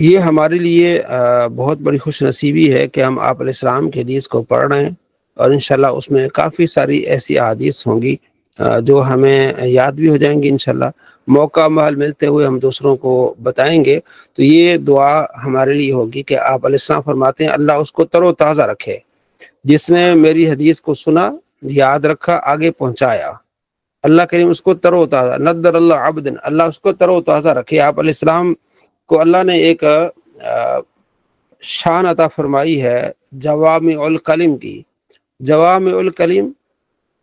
یہ ہمارے لیے بہت بڑی خوش نصیبی ہے کہ ہم آپ علیہ السلام کے حدیث کو پڑھ رہے ہیں، اور انشاءاللہ اس میں کافی ساری ایسی احادیث ہوں گی جو ہمیں یاد بھی ہو جائیں گی انشاءاللہ۔ موقع محل ملتے ہوئے ہم دوسروں کو بتائیں گے، تو یہ دعا ہمارے لیے ہوگی کہ آپ علیہ السلام فرماتے ہیں اللہ اس کو تر و تازہ رکھے جس نے میری حدیث کو سنا، یاد رکھا، آگے پہنچایا۔ اللہ کریم اس کو تر و تازہ، ندر اللہ عبد، اللہ اس کو تر و تازہ رکھے۔ آپ علیہ السلام کو اللہ نے ایک شان عطا فرمائی ہے جوامع الکلم کی۔ جوامع الکلم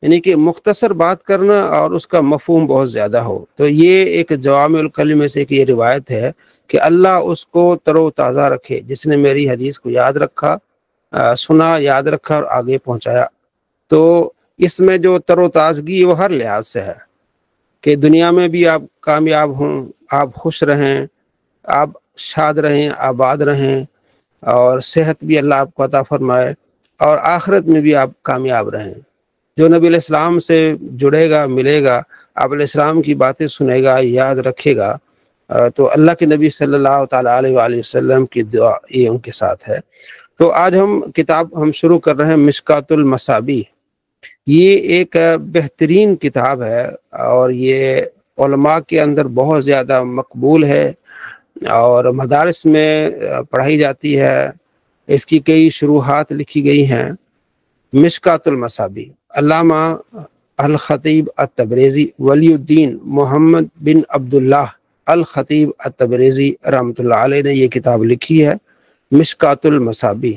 یعنی کہ مختصر بات کرنا اور اس کا مفہوم بہت زیادہ ہو، تو یہ ایک جوامع الکلم میں سے ایک یہ روایت ہے کہ اللہ اس کو تر و تازہ رکھے جس نے میری حدیث کو یاد رکھا، سنا، یاد رکھا اور آگے پہنچایا۔ تو اس میں جو تر و تازگی وہ ہر لحاظ سے ہے کہ دنیا میں بھی آپ کامیاب ہوں، آپ خوش رہیں، آپ شاد رہیں، آباد رہیں، اور صحت بھی اللہ آپ کو عطا فرمائے، اور آخرت میں بھی آپ کامیاب رہیں۔ جو نبی علیہ السلام سے جڑے گا، ملے گا، آپ علیہ السلام کی باتیں سنے گا، یاد رکھے گا، تو اللہ کے نبی صلی اللہ تعالیٰ علیہ وآلہ وسلم کی دعا یہ ان کے ساتھ ہے۔ تو آج ہم شروع کر رہے ہیں مشکات المصابیح۔ یہ ایک بہترین کتاب ہے اور یہ علماء کے اندر بہت زیادہ مقبول ہے اور مدارس میں پڑھائی جاتی ہے۔ اس کی کئی شروحات لکھی گئی ہیں۔ مشکات المصابیح، علامہ الخطیب التبریزی ولی الدین محمد بن عبداللہ الخطیب التبریزی رحمۃ اللہ علیہ نے یہ کتاب لکھی ہے، مشکات المصابیح۔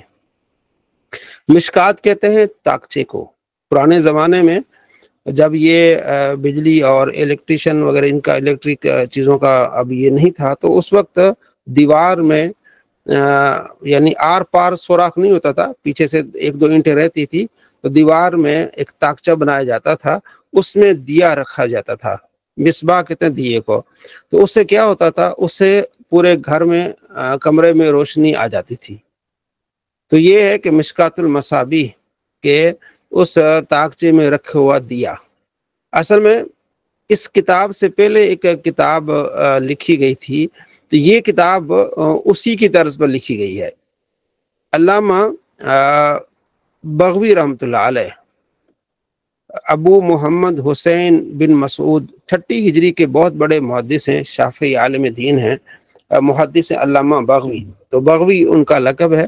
مشکات کہتے ہیں تاکچے کو۔ پرانے زمانے میں جب یہ بجلی اور الیکٹریشن وغیرہ ان کا الیکٹرک چیزوں کا اب یہ نہیں تھا، تو اس وقت دیوار میں یعنی آر پار سوراخ نہیں ہوتا تھا، پیچھے سے ایک دو اینٹیں رہتی تھی، تو دیوار میں ایک تاکچہ بنایا جاتا تھا، اس میں دیا رکھا جاتا تھا، مصباح کہتے ہیں دیے کو۔ تو اس سے کیا ہوتا تھا، اس سے پورے گھر میں کمرے میں روشنی آ جاتی تھی۔ تو یہ ہے کہ مشکات المصابیح کے اس تاکچے میں رکھا ہوا دیا۔ اصل میں اس کتاب سے پہلے ایک کتاب لکھی گئی تھی، تو یہ کتاب اسی کی طرز پر لکھی گئی ہے۔ علامہ بغوی رحمۃ اللہ علیہ، ابو محمد حسین بن مسعود 30 ہجری کے بہت بڑے محدث ہیں، شافعی عالم دین ہیں، محدث علامہ بغوی۔ تو بغوی ان کا لقب ہے،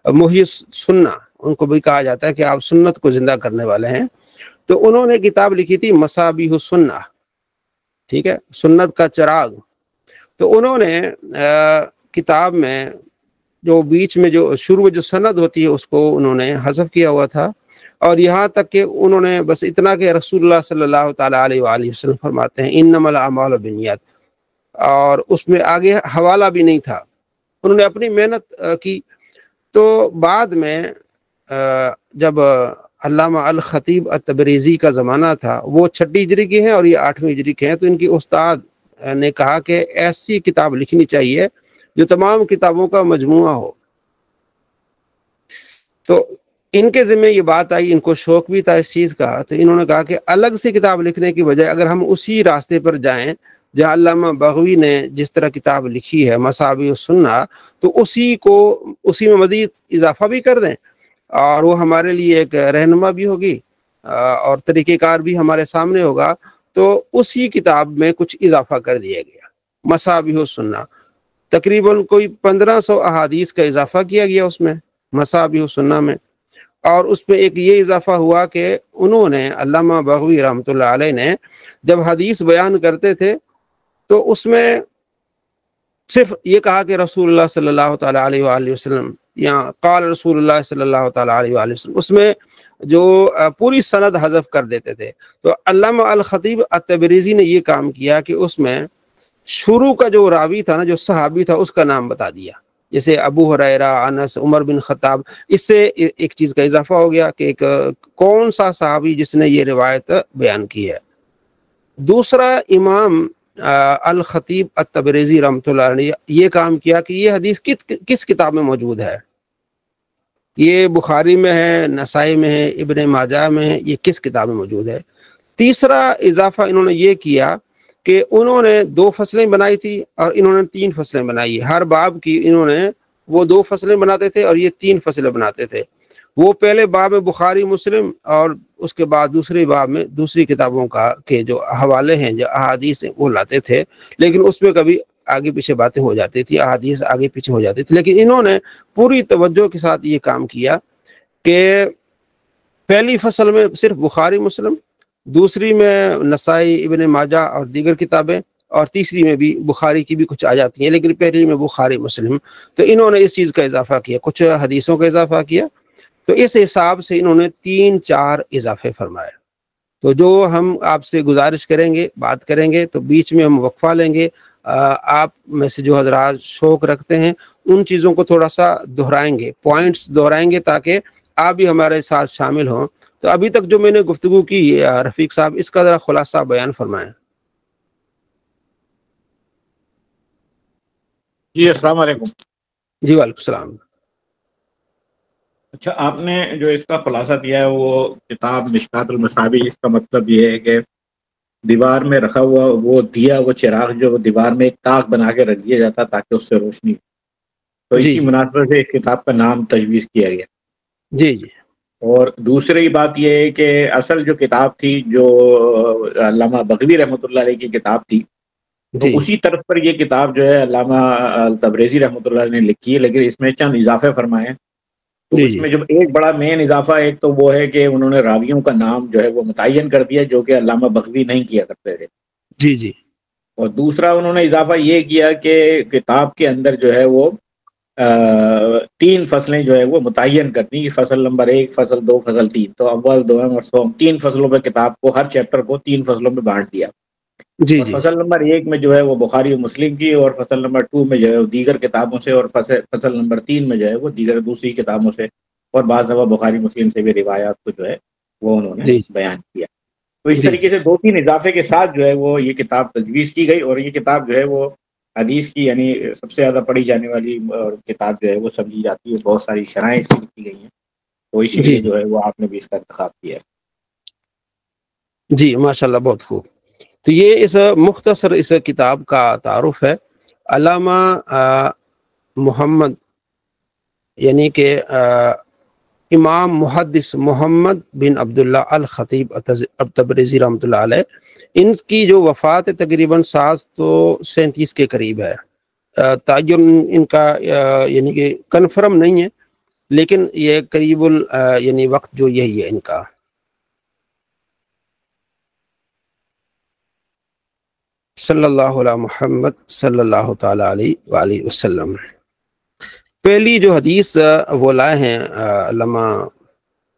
محیی سنہ ان کو بھی کہا جاتا ہے کہ آپ سنت کو زندہ کرنے والے ہیں۔ تو انہوں نے کتاب لکھی تھی مصابیح السنہ، ٹھیک ہے، سنت کا چراغ۔ تو انہوں نے کتاب میں جو بیچ میں جو شروع میں جو سند ہوتی ہے اس کو انہوں نے حذف کیا ہوا تھا، اور یہاں تک کہ انہوں نے بس اتنا کہ رسول اللہ صلی اللہ تعالیٰ علیہ وآلہ وسلم فرماتے ہیں انما الاعمال بالنیات، اور اس میں آگے حوالہ بھی نہیں تھا۔ انہوں نے اپنی محنت کی۔ تو بعد میں جب علامہ الخطیب التبریزی کا زمانہ تھا، وہ 6 ہجری کے ہیں اور یہ 8ویں ہجری کے ہیں، تو ان کی استاد نے کہا کہ ایسی کتاب لکھنی چاہیے جو تمام کتابوں کا مجموعہ ہو۔ تو ان کے ذمہ یہ بات آئی، ان کو شوق بھی تھا اس چیز کا، تو انہوں نے کہا کہ الگ سے کتاب لکھنے کی بجائے اگر ہم اسی راستے پر جائیں جہاں علامہ بغوی نے جس طرح کتاب لکھی ہے مصابیح السنہ، تو اسی میں مزید اضافہ بھی کر دیں، اور وہ ہمارے لیے ایک رہنما بھی ہوگی اور طریقہ کار بھی ہمارے سامنے ہوگا۔ تو اسی کتاب میں کچھ اضافہ کر دیا گیا، مصابیح السنہ۔ تقریباً کوئی 1500 احادیث کا اضافہ کیا گیا اس میں، مصابیح السنہ میں۔ اور اس میں ایک یہ اضافہ ہوا کہ انہوں نے علامہ بغوی رحمۃ اللہ علیہ نے جب حدیث بیان کرتے تھے تو اس میں صرف یہ کہا کہ رسول اللہ صلی اللہ تعالیٰ علیہ وآلہ وسلم، یا قال رسول اللہ صلی اللہ تعالیٰ علیہ وآلہ وسلم، اس میں جو پوری سند حذف کر دیتے تھے۔ تو علامہ الخطیب التبریزی نے یہ کام کیا کہ اس میں شروع کا جو راوی تھا نا، جو صحابی تھا، اس کا نام بتا دیا، جیسے ابو ہریرہ، انس، عمر بن خطاب۔ اس سے ایک چیز کا اضافہ ہو گیا کہ ایک کون سا صحابی جس نے یہ روایت بیان کی ہے۔ دوسرا، امام الخطیب التبریزی رحمۃ اللہ علیہ یہ کام کیا کہ یہ حدیث کس کتاب میں موجود ہے، یہ بخاری میں ہے، نسائی میں ہے، ابن ماجہ میں ہے، یہ کس کتاب میں موجود ہے۔ تیسرا اضافہ انہوں نے یہ کیا کہ انہوں نے 2 فصلیں بنائی تھی اور انہوں نے 3 فصلیں بنائی. ہر باب کی انہوں نے وہ 2 فصلیں بناتے تھے اور یہ 3 فصلیں بناتے تھے. وہ پہلے باب میں بخاری مسلم اور اس کے بعد دوسری باب میں دوسری کتابوں کے جو حوالے ہیں، جو احادیث ہیں، وہ لاتے تھے. لیکن اس میں کبھی آگے پیچھے باتیں ہو جاتی تھی، احادیث آگے پیچھے ہو جاتی تھی. لیکن انہوں نے پوری توجہ کے ساتھ یہ کام کیا کہ پہلی فصل میں صرف بخاری مسلم، دوسری میں نسائی، ابن ماجہ اور دیگر کتابیں، اور تیسری میں بھی بخاری کی بھی کچھ آ جاتی ہیں، لیکن پہلی میں بخاری مسلم. تو انہوں نے اس چیز کا اضافہ کیا، کچھ حدیثوں کا اضافہ کیا. تو اس حساب سے انہوں نے 3-4 اضافے فرمائے. تو جو ہم آپ سے گزارش کریں گے، بات کریں گے، تو بیچ میں ہم وقفہ لیں گے. آپ میں سے جو حضرات شوق رکھتے ہیں ان چیزوں کو تھوڑا سا دہرائیں گے، پوائنٹس دہرائیں گے، تاکہ آپ بھی ہمارے ساتھ شامل ہوں. تو ابھی تک جو میں نے گفتگو کی رفیق صاحب، اس کا ذرا خلاصہ بیان فرمائیں. جی السلام علیکم. جی وعلیکم السلام. اچھا، آپ نے جو اس کا خلاصہ دیا ہے وہ کتاب مشکات المصابیح، اس کا مطلب یہ ہے کہ دیوار میں رکھا ہوا وہ دیا، وہ چراغ جو دیوار میں ایک تاک بنا کے رکھ دیا جاتا تاکہ اس سے روشنی. تو جی اسی جی مناسبت سے اس کتاب کا نام تجویز کیا گیا. جی جی اور دوسری بات یہ ہے کہ اصل جو کتاب تھی، جو علامہ بغوی رحمۃ اللہ علیہ کی کتاب تھی، تو جی اسی طرف پر یہ کتاب جو ہے علامہ التبریزی رحمۃ اللہ علیہ نے لکھی ہے، لیکن اس میں چند اضافے فرمائے ہیں. تو جی اس جی میں جب ایک بڑا مین اضافہ، ایک تو وہ ہے کہ انہوں نے راویوں کا نام جو ہے وہ متعین کر دیا، جو کہ علامہ بغوی نہیں کیا کرتے تھے. جی جی اور دوسرا انہوں نے اضافہ یہ کیا کہ کتاب کے اندر جو ہے وہ 3 فصلیں جو ہے وہ متعین کرتی، فصل نمبر 1، فصل 2، فصل 3. تو اول، دوم اور سوم 3 فصلوں میں کتاب کو، ہر چیپٹر کو 3 فصلوں میں بانٹ دیا. جی اور جی فصل نمبر 1 میں جو ہے وہ بخاری و مسلم کی، اور فصل نمبر 2 میں جو ہے وہ دیگر کتابوں سے، اور فصل نمبر 3 میں جو ہے وہ دیگر دوسری کتابوں سے، اور بعض دفعہ بخاری مسلم سے بھی روایات کو جو ہے وہ انہوں نے جی بیان کیا. تو اس جی طریقے سے 2-3 اضافے کے ساتھ جو ہے وہ یہ کتاب تجویز کی گئی. اور یہ کتاب جو ہے وہ حدیث کی یعنی سب سے زیادہ پڑھی جانے والی کتاب جو ہے وہ سمجھی جاتی ہے. بہت ساری شرائح اس کی لکھی گئی ہیں، تو اسی جی لیے جو ہے وہ آپ نے بھی اس کا انتخاب کیا ہے. جی ماشاء اللہ، بہت خوب. تو یہ اس مختصر اس کتاب کا تعارف ہے. علامہ محمد، یعنی کہ امام محدث محمد بن عبداللہ الخطیب التبریزی رحمۃ اللہ علیہ، ان کی جو وفات تقریباً 737 کے قریب ہے. تعین ان کا یعنی کہ کنفرم نہیں ہے، لیکن یہ قریب یعنی وقت جو یہی ہے ان کا. صلی اللہ علیہ محمد صلی اللہ تعالی علیہ وآلہ وسلم. پہلی جو حدیث وہ لائے ہیں علامہ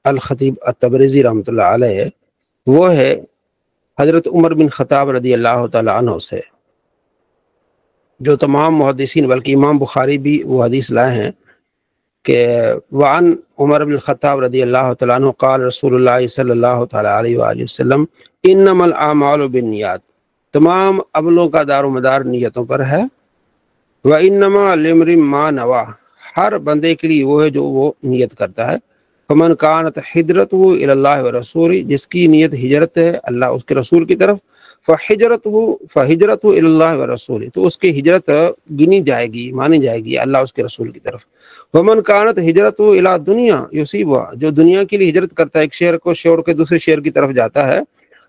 الخطیب التبریزی رحمۃ اللہ علیہ، وہ ہے حضرت عمر بن خطاب رضی اللہ تعالی عنہ سے، جو تمام محدثین بلکہ امام بخاری بھی وہ حدیث لائے ہیں کہ وعن عمر بن خطاب رضی اللہ تعالی عنہ قال رسول اللہ صلی اللہ تعالی علیہ وآلہ وسلم انما الاعمال بالنیات، تمام عملوں کا دار و مدار نیتوں پر ہے. وانما لامرئ ما نویٰ، ہر بندے کے لیے وہ ہے جو وہ نیت کرتا ہے. فمن کانت ہجرتہ الی اللہ ورسولہ، جس کی نیت ہجرت ہے اللہ اس کے رسول کی طرف، فہجرتہ الی اللہ ورسولہ، تو اس کی ہجرت گنی جائے گی، مانی جائے گی اللہ اس کے رسول کی طرف. ومن کانت ہجرتہ الی دنیا یصیبها، جو دنیا کے لیے ہجرت کرتا ہے، ایک شہر کو چھوڑ کے دوسرے شہر کی طرف جاتا ہے،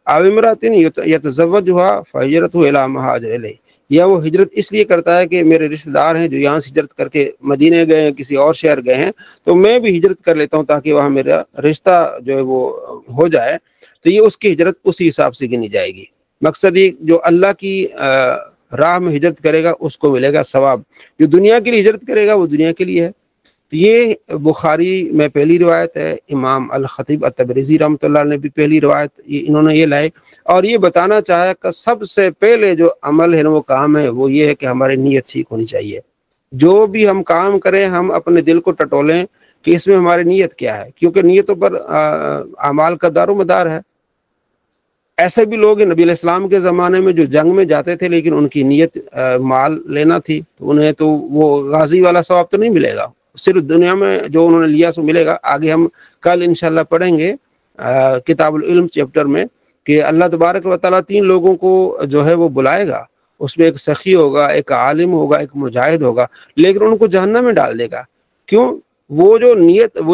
او امرأۃ یتزوجها فہجرتہ الی ما ہاجر الیہ، یا وہ ہجرت اس لیے کرتا ہے کہ میرے رشتہ دار ہیں جو یہاں سے ہجرت کر کے مدینے گئے ہیں، کسی اور شہر گئے ہیں، تو میں بھی ہجرت کر لیتا ہوں تاکہ وہاں میرا رشتہ جو ہے وہ ہو جائے. تو یہ اس کی ہجرت اسی حساب سے گنی جائے گی. مقصد یہ جو اللہ کی راہ میں ہجرت کرے گا اس کو ملے گا ثواب، جو دنیا کے لیے ہجرت کرے گا وہ دنیا کے لیے ہے. تو یہ بخاری میں پہلی روایت ہے. امام الخطیب التبریزی رحمۃ اللہ نے بھی پہلی روایت انہوں نے یہ لائے، اور یہ بتانا چاہا کہ سب سے پہلے جو عمل ہے وہ کام ہے وہ یہ ہے کہ ہماری نیت ٹھیک ہونی چاہیے. جو بھی ہم کام کریں ہم اپنے دل کو ٹٹولیں کہ اس میں ہماری نیت کیا ہے، کیونکہ نیتوں پر اعمال کا دار و مدار ہے. ایسے بھی لوگ ہیں نبی علیہ السلام کے زمانے میں جو جنگ میں جاتے تھے، لیکن ان کی نیت مال لینا تھی، انہیں تو وہ غازی والا ثواب تو نہیں ملے گا، صرف دنیا میں جو انہوں نے لیا سو ملے گا. آگے ہم کل انشاءاللہ پڑھیں گے کتاب العلم چیپٹر میں کہ اللہ تبارک و تعالیٰ 3 لوگوں کو جو ہے وہ بلائے گا، اس میں ایک سخی ہوگا، ایک عالم ہوگا، ایک مجاہد ہوگا، لیکن ان کو جہنم میں ڈال دے گا۔ کیوں؟ وہ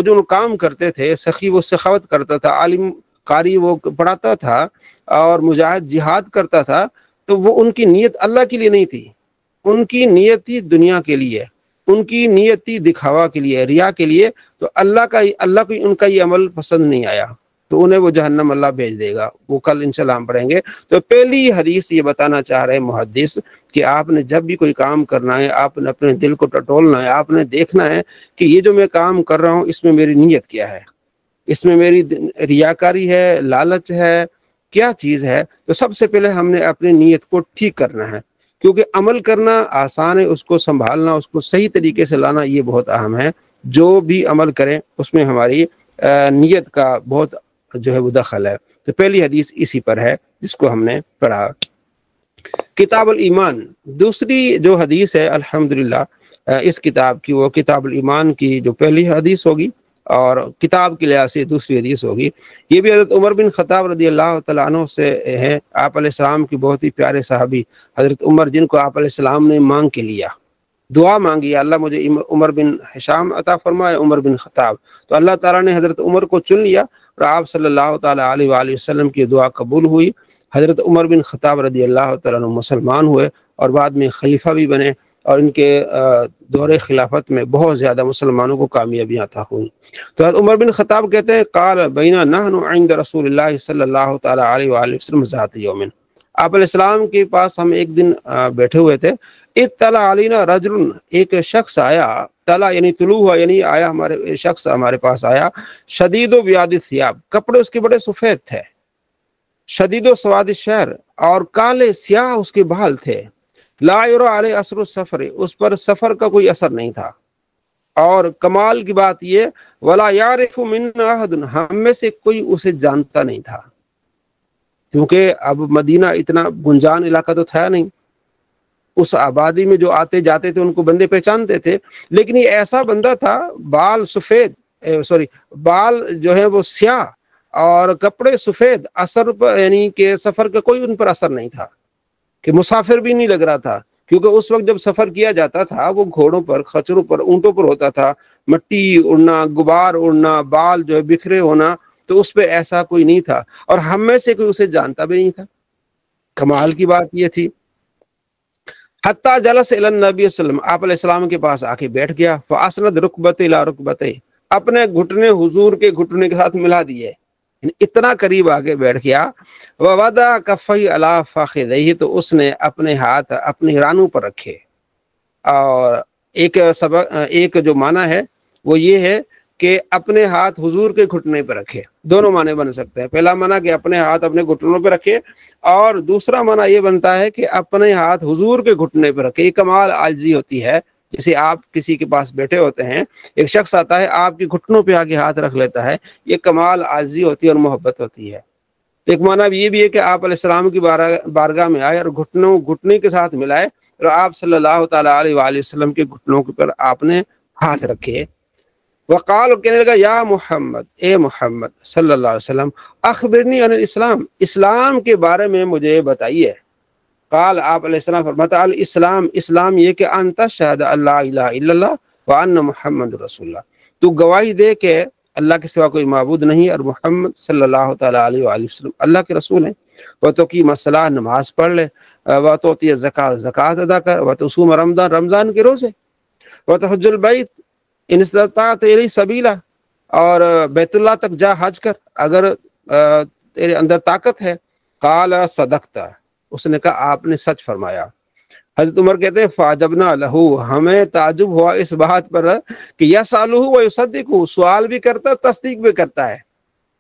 جو کام کرتے تھے، سخی وہ سخاوت کرتا تھا، عالم قاری وہ پڑھاتا تھا، اور مجاہد جہاد کرتا تھا، تو وہ ان کی نیت اللہ کے لیے نہیں تھی، ان کی نیت تھی دنیا کے لیے، ان کی نیت تھی دکھاوا کے لیے، ریا کے لیے۔ تو اللہ کو ان کا یہ عمل پسند نہیں آیا، تو انہیں وہ جہنم اللہ بھیج دے گا۔ وہ کل انشاءاللہ ہم پڑھیں گے۔ تو پہلی حدیث یہ بتانا چاہ رہے محدث کہ آپ نے جب بھی کوئی کام کرنا ہے، آپ نے اپنے دل کو ٹٹولنا ہے، آپ نے دیکھنا ہے کہ یہ جو میں کام کر رہا ہوں اس میں میری نیت کیا ہے، اس میں میری ریاکاری ہے، لالچ ہے، کیا چیز ہے۔ تو سب سے پہلے ہم نے اپنی نیت کو ٹھیک کرنا ہے، کیونکہ عمل کرنا آسان ہے، اس کو سنبھالنا، اس کو صحیح طریقے سے لانا یہ بہت اہم ہے۔ جو بھی عمل کریں اس میں ہماری نیت کا بہت جو ہے وہ دخل ہے۔ تو پہلی حدیث اسی پر ہے جس کو ہم نے پڑھا، کتاب الایمان۔ دوسری جو حدیث ہے الحمدللہ اس کتاب کی، وہ کتاب الایمان کی جو پہلی حدیث ہوگی، اور کتاب کے لحاظ سے دوسری حدیث ہوگی۔ یہ بھی حضرت عمر بن خطاب رضی اللہ تعالیٰ عنہ سے ہے، آپ علیہ السلام کی بہت ہی پیارے صحابی حضرت عمر، جن کو آپ علیہ السلام نے مانگ کے لیا، دعا مانگی، اللہ مجھے عمر بن ہشام عطا فرمائے، عمر بن خطاب۔ تو اللہ تعالیٰ نے حضرت عمر کو چن لیا، اور آپ صلی اللہ تعالیٰ علیہ وآلہ وسلم کی دعا قبول ہوئی۔ حضرت عمر بن خطاب رضی اللہ تعالیٰ عنہ مسلمان ہوئے، اور بعد میں خلیفہ بھی بنے، اور ان کے دور خلافت میں بہت زیادہ مسلمانوں کو کامیابیاں عطا ہوئیں۔ تو حضرت عمر بن خطاب کہتے ہیں، قال بینا نحن عند رسول اللہ صلی اللہ تعالیٰ علیہ وآلہ وسلم ذات یوم، آپ علیہ السلام کے پاس ہم ایک دن بیٹھے ہوئے تھے، اطلع علینا رجل، ایک شخص آیا، طلع یعنی طلوع ہوا، یعنی آیا، ہمارے شخص ہمارے پاس آیا، شدید و بیاض الثیاب، کپڑے اس کے بڑے سفید تھے، شدید و سواد الشعر، اور کالے سیاہ اس کے بال تھے، لا یری علیہ اثر السفر، اس پر سفر کا کوئی اثر نہیں تھا، اور کمال کی بات یہ، ولا یعرف منا احد، ہم میں سے کوئی اسے جانتا نہیں تھا، کیونکہ اب مدینہ اتنا گنجان علاقہ تو تھا نہیں، اس آبادی میں جو آتے جاتے تھے ان کو بندے پہچانتے تھے، لیکن یہ ایسا بندہ تھا، بال سفید، بال جو ہے وہ سیاہ اور کپڑے سفید، اثر پر یعنی کہ سفر کا کوئی ان پر اثر نہیں تھا، کہ مسافر بھی نہیں لگ رہا تھا، کیونکہ اس وقت جب سفر کیا جاتا تھا وہ گھوڑوں پر، خچروں پر، اونٹوں پر ہوتا تھا، مٹی اڑنا، غبار اڑنا، بال جو ہے بکھرے ہونا، تو اس پہ ایسا کوئی نہیں تھا، اور ہم میں سے کوئی اسے جانتا بھی نہیں تھا۔ کمال کی بات یہ تھی، حتی جلس الی النبی صلی اللہ علیہ وسلم، آپ علیہ السلام کے پاس آ کے بیٹھ گیا، فاسند رکبتہ الی رکبتہ، اپنے گھٹنے حضور کے گھٹنے کے ساتھ ملا دیے، اتنا قریب آگے بیٹھ گیا، ووضع کفیہ علی فخذیہ، تو اس نے اپنے ہاتھ اپنے رانوں پر رکھے۔ اور ایک جو معنی ہے وہ یہ ہے کہ اپنے ہاتھ حضور کے گھٹنے پہ رکھے، دونوں معنی بن سکتے ہیں۔ پہلا معنی کہ اپنے ہاتھ اپنے گھٹنوں پہ رکھے، اور دوسرا معنی یہ بنتا ہے کہ اپنے ہاتھ حضور کے گھٹنے پہ رکھے۔ یہ کمال عاجزی ہوتی ہے، جیسے آپ کسی کے پاس بیٹھے ہوتے ہیں، ایک شخص آتا ہے آپ کے گھٹنوں پہ آگے ہاتھ رکھ لیتا ہے، یہ کمال عاجزی ہوتی ہے اور محبت ہوتی ہے۔ ایک معنی یہ بھی ہے کہ آپ علیہ السلام کی بارگاہ میں آئے اور گھٹنے کے ساتھ ملائے، اور آپ صلی اللہ تعالیٰ علیہ وآلہ وسلم کے گھٹنوں پر آپ نے ہاتھ رکھے۔ وقال، کہنے لگا، یا محمد، اے محمد صلی اللہ علیہ وسلم، اخبرنی عن الاسلام، اسلام کے بارے میں مجھے بتائیے۔ قال، آپ علیہ السلام فرماتا، الاسلام، اسلام یہ کہ ان تشہد اللہ الہ الا اللہ وان محمد رسول اللہ، تو گواہی دے کہ اللہ کے سوا کوئی معبود نہیں، اور محمد صلی اللہ تعالیٰ علیہ وآلہ وسلم اللہ کے رسول ہیں۔ وتقیم الصلاۃ، نماز پڑھ لے، وتعطی الزکوٰۃ، زکوٰۃ ادا کر، وتصوم رمضان، رمضان کے روزے، وتحج البیت ان استطعت الیہ سبیلا، اور بیت اللہ تک جا، حج کر اگر تیرے اندر طاقت ہے۔ قال صدقت، اس نے کہا آپ نے سچ فرمایا۔ حضرت عمر کہتے ہیں فعجبنا لہو، ہمیں تعجب ہوا اس بات پر کہ یسألہ ویصدقہ، سوال بھی کرتا ہے، تصدیق بھی کرتا ہے۔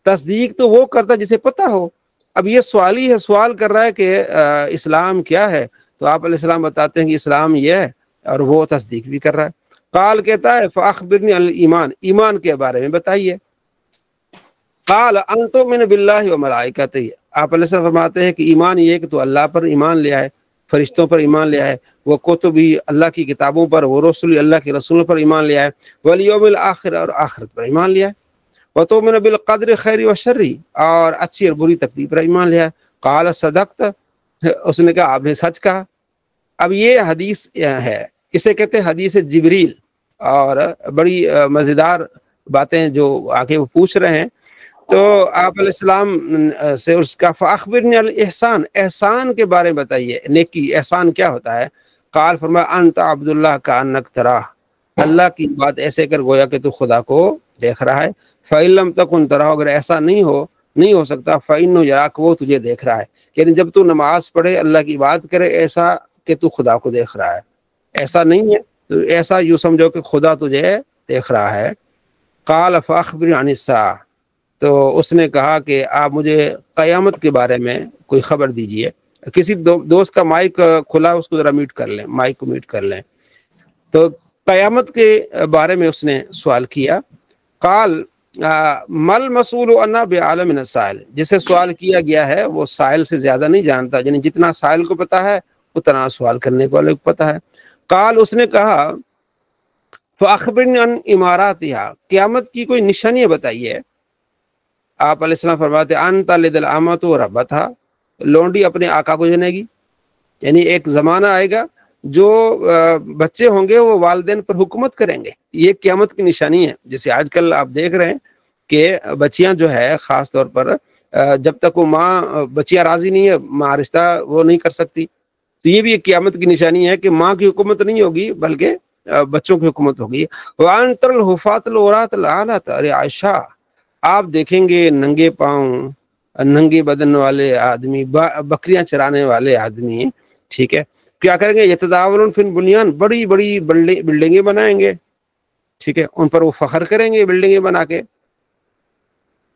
تصدیق تو وہ کرتا ہے جسے پتہ ہو، اب یہ سوالی ہے، سوال کر رہا ہے کہ اسلام کیا ہے، تو آپ علیہ السلام بتاتے ہیں کہ اسلام یہ ہے، اور وہ تصدیق بھی کر رہا ہے۔ قال، کہتا ہے فاخبرنی عن الایمان، ایمان کے بارے میں بتائیے۔ قال ان تؤمن باللہ وملائکتہ، آپ علیہ السلام فرماتے ہیں کہ ایمان یہ کہ تو اللہ پر ایمان لے آئے، فرشتوں پر ایمان لے آئے، وہ کتبی، اللہ کی کتابوں پر، وہ رسول، اللہ کے رسولوں پر ایمان لے آئے، والیوم الآخر، اور آخرت پر ایمان لے آئے، وتؤمن بالقدر خیر و شر، اور اچھی اور بری تقدیر پر ایمان لیا۔ قال صدقت، اس نے کہا آپ نے سچ کہا۔ اب یہ حدیث ہے، اسے کہتے ہیں حدیث جبریل، اور بڑی مزیدار باتیں جو آگے وہ پوچھ رہے ہیں۔ تو آپ علیہ السلام سے اس کا فاخبرنی الاحسان، احسان کے بارے میں بتائیے، نیکی احسان کیا ہوتا ہے؟ قال فرمایا انت عبد اللہ کانک تراہ، اللہ کی بات ایسے کر گویا کہ تو خدا کو دیکھ رہا ہے۔ فإن لم تکن تراہ، اگر ایسا نہیں ہو سکتا، فإنہ یراک، وہ تجھے دیکھ رہا ہے۔ یعنی جب تو نماز پڑھے، اللہ کی بات کرے، ایسا کہ تو خدا کو دیکھ رہا ہے، ایسا نہیں ہے تو ایسا یوں سمجھو کہ خدا تجھے دیکھ رہا ہے۔ قال فاخبرنی عن الساعہ، تو اس نے کہا کہ آپ مجھے قیامت کے بارے میں کوئی خبر دیجئے۔ کسی دوست کا مائک کھلا، اس کو ذرا میوٹ کر لیں، مائک کو میوٹ کر لیں۔ تو قیامت کے بارے میں اس نے سوال کیا۔ قال مل مسئول عنہ بعالم من السائل، جسے سوال کیا گیا ہے وہ سائل سے زیادہ نہیں جانتا، یعنی جتنا سائل کو پتا ہے اتنا سوال کرنے والے کو پتا ہے۔ قال، اس نے کہا فاخبرنی عن اماراتها، قیامت کی کوئی نشانیاں بتائیے۔ آپ علیہ السلام فرماتے ان تلد الامۃ ربتھا، لونڈی اپنے آقا کو جنے گی، یعنی ایک زمانہ آئے گا جو بچے ہوں گے وہ والدین پر حکومت کریں گے، یہ قیامت کی نشانی ہے۔ جیسے آج کل آپ دیکھ رہے ہیں کہ بچیاں جو ہے خاص طور پر جب تک وہ ماں، بچیاں راضی نہیں ہے، ماں رشتہ وہ نہیں کر سکتی، تو یہ بھی ایک قیامت کی نشانی ہے کہ ماں کی حکومت نہیں ہوگی بلکہ بچوں کی حکومت ہوگی۔ وَأَن تَرَى الْحُفَاةَ الْعُرَاةَ الْعَالَةَ، ارے عائشہ آپ دیکھیں گے ننگے پاؤں، ننگے بدن والے آدمی، بکریاں چرانے والے آدمی، ٹھیک ہے، کیا کریں گے؟ یتداولون فی البنیان، بڑی بڑی بلڈنگیں بنائیں گے، ٹھیک ہے، ان پر وہ فخر کریں گے بلڈنگیں بنا کے۔